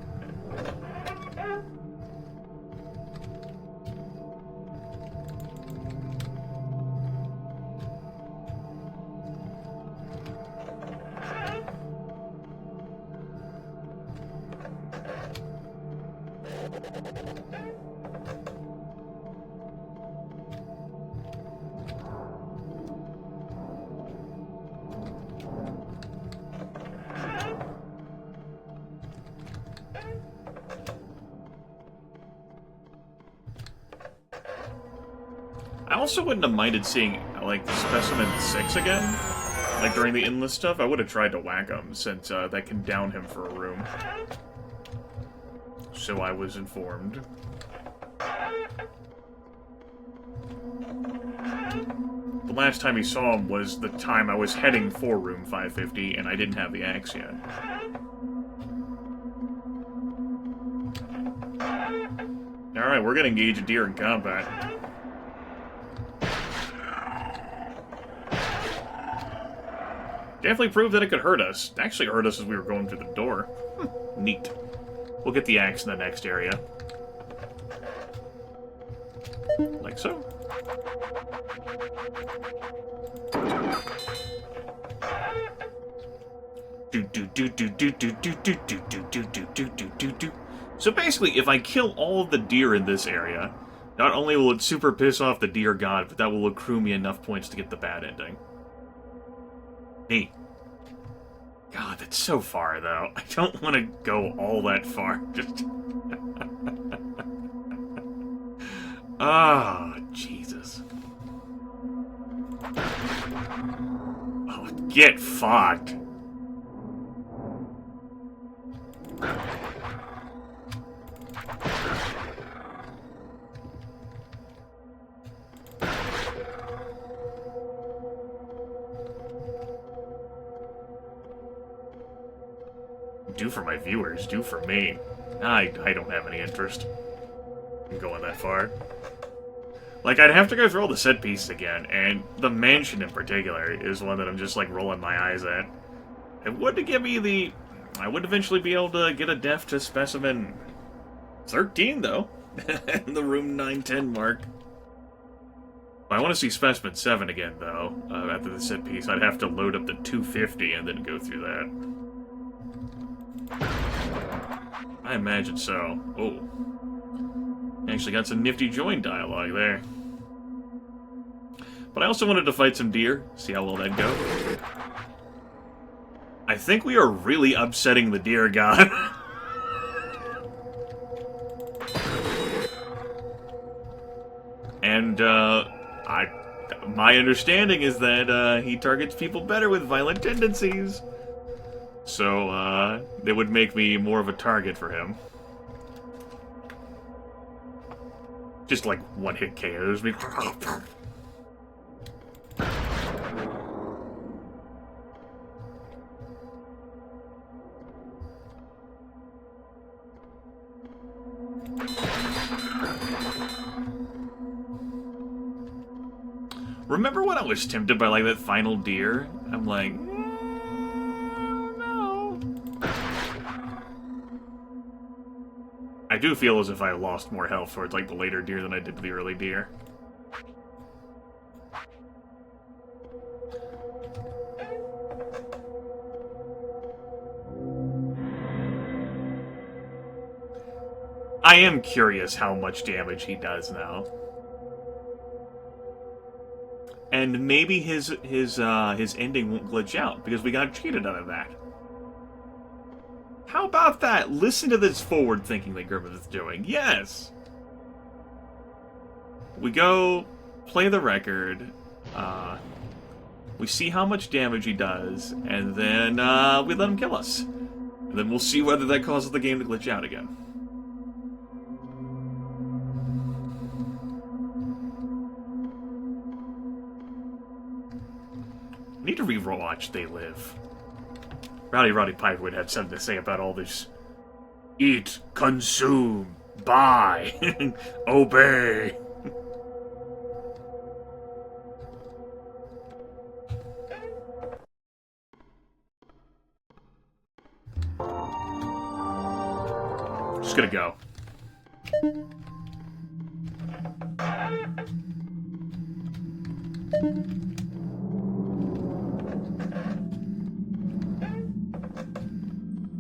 Speaker 1: I also wouldn't have minded seeing, like, Specimen 6 again. Like, during the endless stuff, I would have tried to whack him, since that can down him for a room. So I was informed. The last time he saw him was the time I was heading for room 550, and I didn't have the axe yet. Alright, we're gonna engage a deer in combat. Definitely proved that it could hurt us. It actually hurt us as we were going through the door. Neat. We'll get the axe in the next area. Like so. So basically, if I kill all of the deer in this area, not only will it super piss off the deer god, but that will accrue me enough points to get the bad ending. Neat. God, that's so far, though. I don't want to go all that far. Just... Ah, oh, Jesus. Oh, get fucked. Do for my viewers, do for me. I don't have any interest in going that far. Like, I'd have to go through all the set pieces again, and the mansion in particular is one that I'm just, like, rolling my eyes at. It would give me the... I would eventually be able to get a def to Specimen 13, though. The room 910 mark. I want to see Specimen 7 again, though, after the set piece. I'd have to load up the 250 and then go through that. I imagine so. Oh. Actually got some nifty join dialogue there. But I also wanted to fight some deer, see how well that'd go. I think we are really upsetting the deer god. And, my understanding is that, he targets people better with violent tendencies. So, that would make me more of a target for him. Just like one-hit KOs me. Remember when I was tempted by, like, that final deer? I'm like... I do feel as if I lost more health towards, like, the later deer than I did the early deer. I am curious how much damage he does now. And maybe his ending won't glitch out, because we got cheated out of that. How about that? Listen to this forward thinking that Grimith is doing. Yes! We go, play the record, we see how much damage he does, and then we let him kill us. And then we'll see whether that causes the game to glitch out again. need to rewatch They Live. Roddy Piper had something to say about all this. Eat, consume, buy, obey. Just gonna go.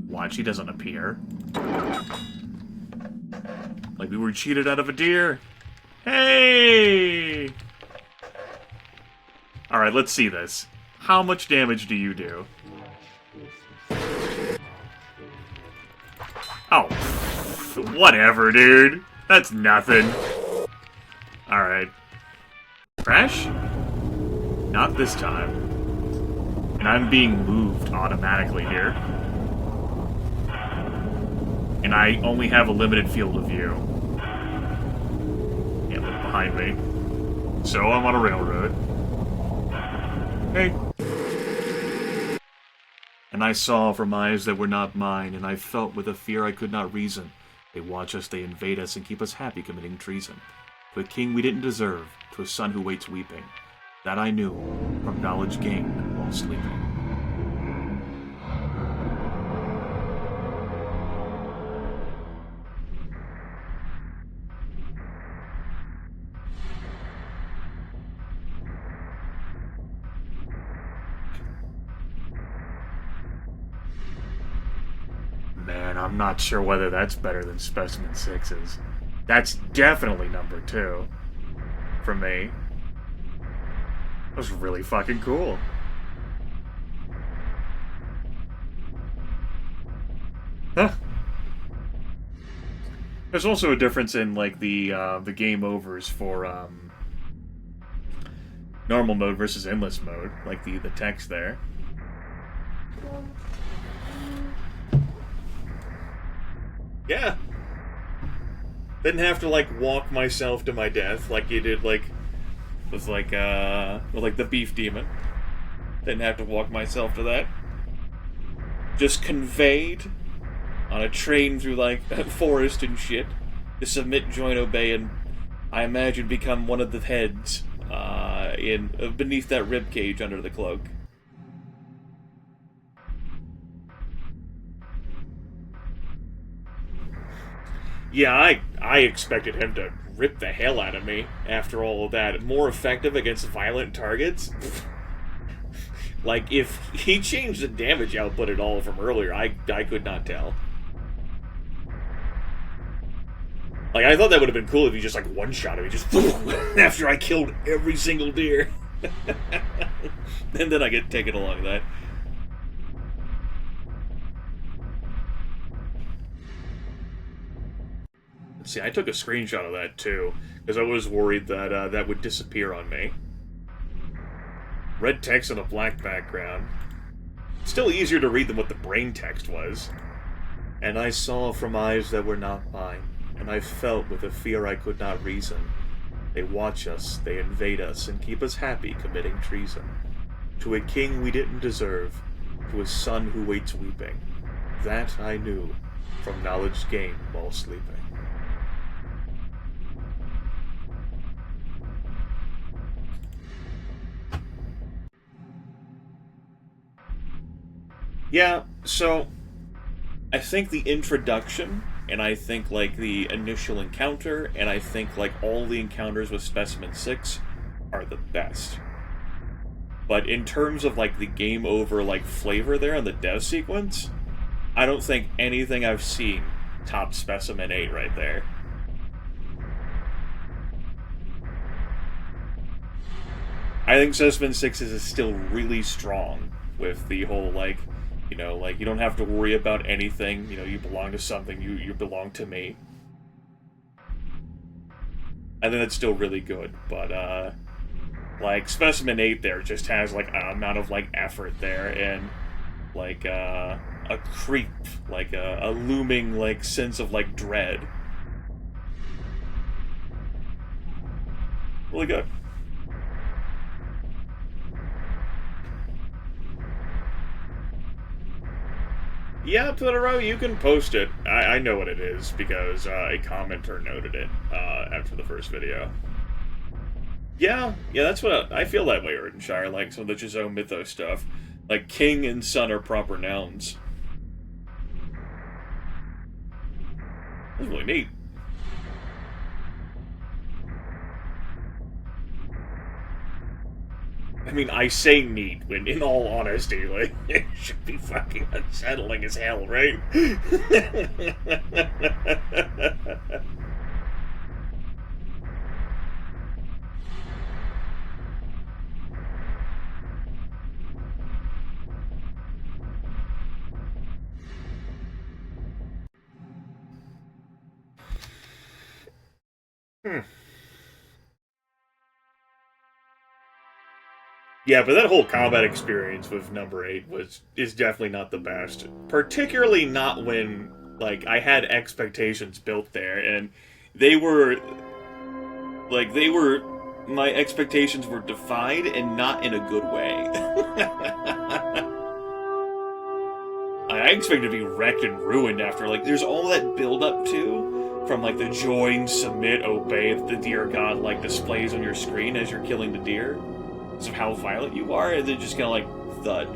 Speaker 1: Watch, he doesn't appear. Like we were cheated out of a deer. Hey! Alright, let's see this. How much damage do you do? Oh. Whatever, dude. That's nothing. Alright. Crash? Not this time. And I'm being moved automatically here. And I only have a limited field of view. Yeah, look behind me. So I'm on a railroad. Hey. And I saw from eyes that were not mine, and I felt with a fear I could not reason. They watch us, they invade us, and keep us happy committing treason. To a king we didn't deserve, to a son who waits weeping. That I knew, from knowledge gained while sleeping. Man, I'm not sure whether that's better than Specimen 6's. That's definitely number 2. For me. That was really fucking cool. Huh. There's also a difference in, like, the game overs for, normal mode versus endless mode. Like, the text there. Yeah. Didn't have to, like, walk myself to my death like you did, like, with the beef demon. Didn't have to walk myself to that. Just conveyed on a train through, like, forest and shit. To submit, join, obey, and I imagine become one of the heads, beneath that rib cage under the cloak. Yeah, I expected him to rip the hell out of me after all of that. More effective against violent targets? Like, if he changed the damage output at all from earlier, I could not tell. Like, I thought that would have been cool if he just, like, one-shot me, just after I killed every single deer. And then I get taken along with that. See, I took a screenshot of that, too, because I was worried that that would disappear on me. Red text on a black background. Still easier to read than what the brain text was. And I saw from eyes that were not mine, and I felt with a fear I could not reason. They watch us, they invade us, and keep us happy committing treason. To a king we didn't deserve, to a son who waits weeping. That I knew, from knowledge gained while sleeping. Yeah, so I think the introduction, and I think, like, the initial encounter, and I think, like, all the encounters with Specimen 6 are the best. But in terms of, like, the game over, like, flavor there and the dev sequence, I don't think anything I've seen tops Specimen 8 right there. I think Specimen 6 is still really strong with the whole, like, you know, like, you don't have to worry about anything. You know, you belong to something. You belong to me. I think that's still really good. But, like, Specimen 8 there just has, like, an amount of, like, effort there. And, like, a creep. Like, a looming, like, sense of, like, dread. Really good. Yeah, Totoro, you can post it. I know what it is, because a commenter noted it after the first video. Yeah, that's what I feel that way, Erdenshire, like some of the Jizo Mythos stuff. Like, king and son are proper nouns. That's really neat. I mean, I say neat, when in all honesty, like, it should be fucking unsettling as hell, right? Yeah, but that whole combat experience with number 8 is definitely not the best. Particularly not when, like, I had expectations built there, and they were my expectations were defied, and not in a good way. I expected to be wrecked and ruined after, like, there's all that build up to, from, like, the join, submit, obey that the deer god, like, displays on your screen as you're killing the deer. Of how violent you are, and then just kind of like thud.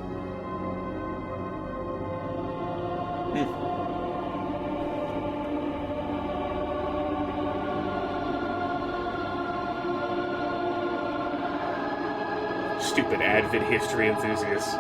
Speaker 1: Stupid Advent history enthusiasts.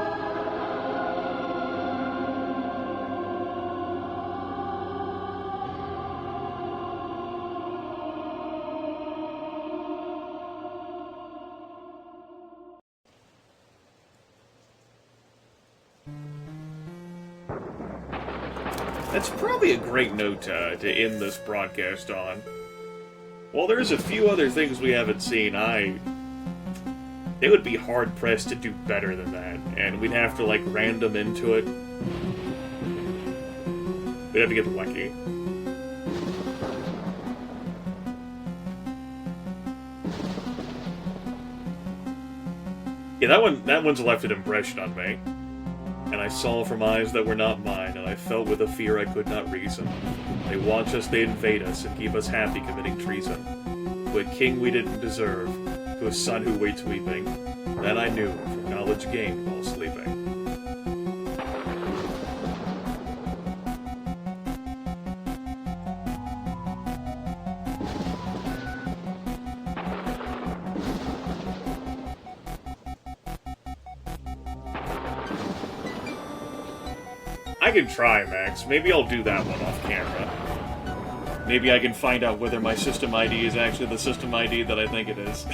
Speaker 1: That's probably a great note to end this broadcast on. Well, there's a few other things we haven't seen. They would be hard-pressed to do better than that, and we'd have to, like, random into it. We'd have to get lucky. Yeah, that one's left an impression on me. And I saw from eyes that were not mine, and I felt with a fear I could not reason. They watch us, they invade us, and keep us happy committing treason. To a king we didn't deserve, to a son who waits weeping. That I knew from knowledge gained while sleeping. I can try, Max. Maybe I'll do that one off camera. Maybe I can find out whether my system ID is actually the system ID that I think it is.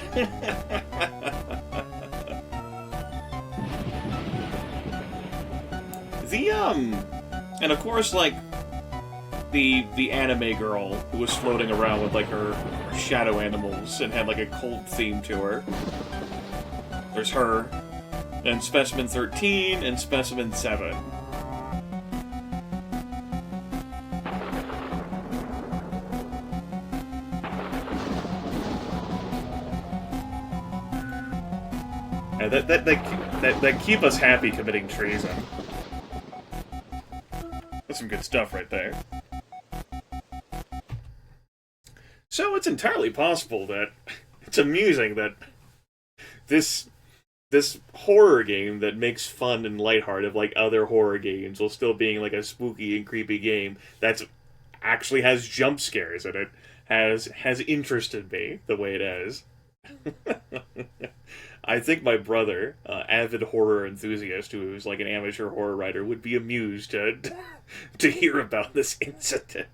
Speaker 1: And of course, like, the anime girl who was floating around with, like, her shadow animals and had, like, a cult theme to her. There's her, and Specimen 13, and Specimen 7. And that keep us happy committing treason. That's some good stuff right there. So it's entirely possible that it's amusing that this horror game that makes fun and lighthearted of like other horror games while still being like a spooky and creepy game that's actually has jump scares in it has interested me the way it has. I think my brother, avid horror enthusiast who's like an amateur horror writer, would be amused to hear about this incident.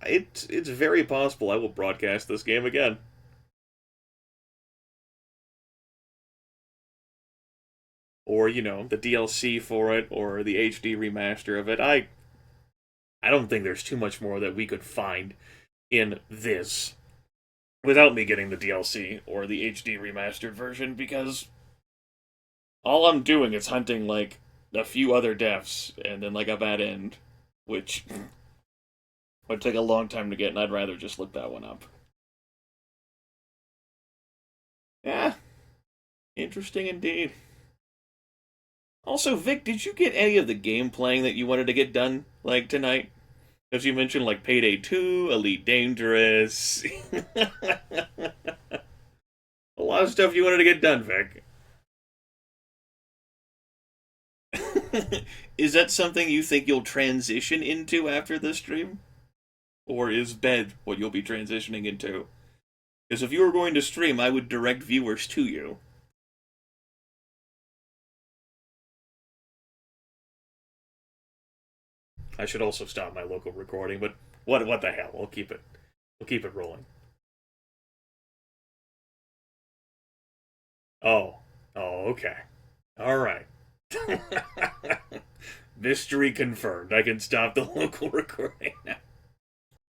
Speaker 1: It's very possible I will broadcast this game again. Or, you know, the DLC for it, or the HD remaster of it. I don't think there's too much more that we could find in this without me getting the DLC or the HD remastered version, because all I'm doing is hunting, like, a few other deaths and then, like, a bad end, which would take a long time to get, and I'd rather just look that one up. Yeah. Interesting indeed. Also, Vic, did you get any of the game playing that you wanted to get done, like, tonight? As you mentioned, like, Payday 2, Elite Dangerous. A lot of stuff you wanted to get done, Vic. Is that something you think you'll transition into after this stream? Or is bed what you'll be transitioning into? Because if you were going to stream, I would direct viewers to you. I should also stop my local recording, but what the hell? We'll keep it rolling. Oh. Oh, okay. Alright. Mystery confirmed. I can stop the local recording now.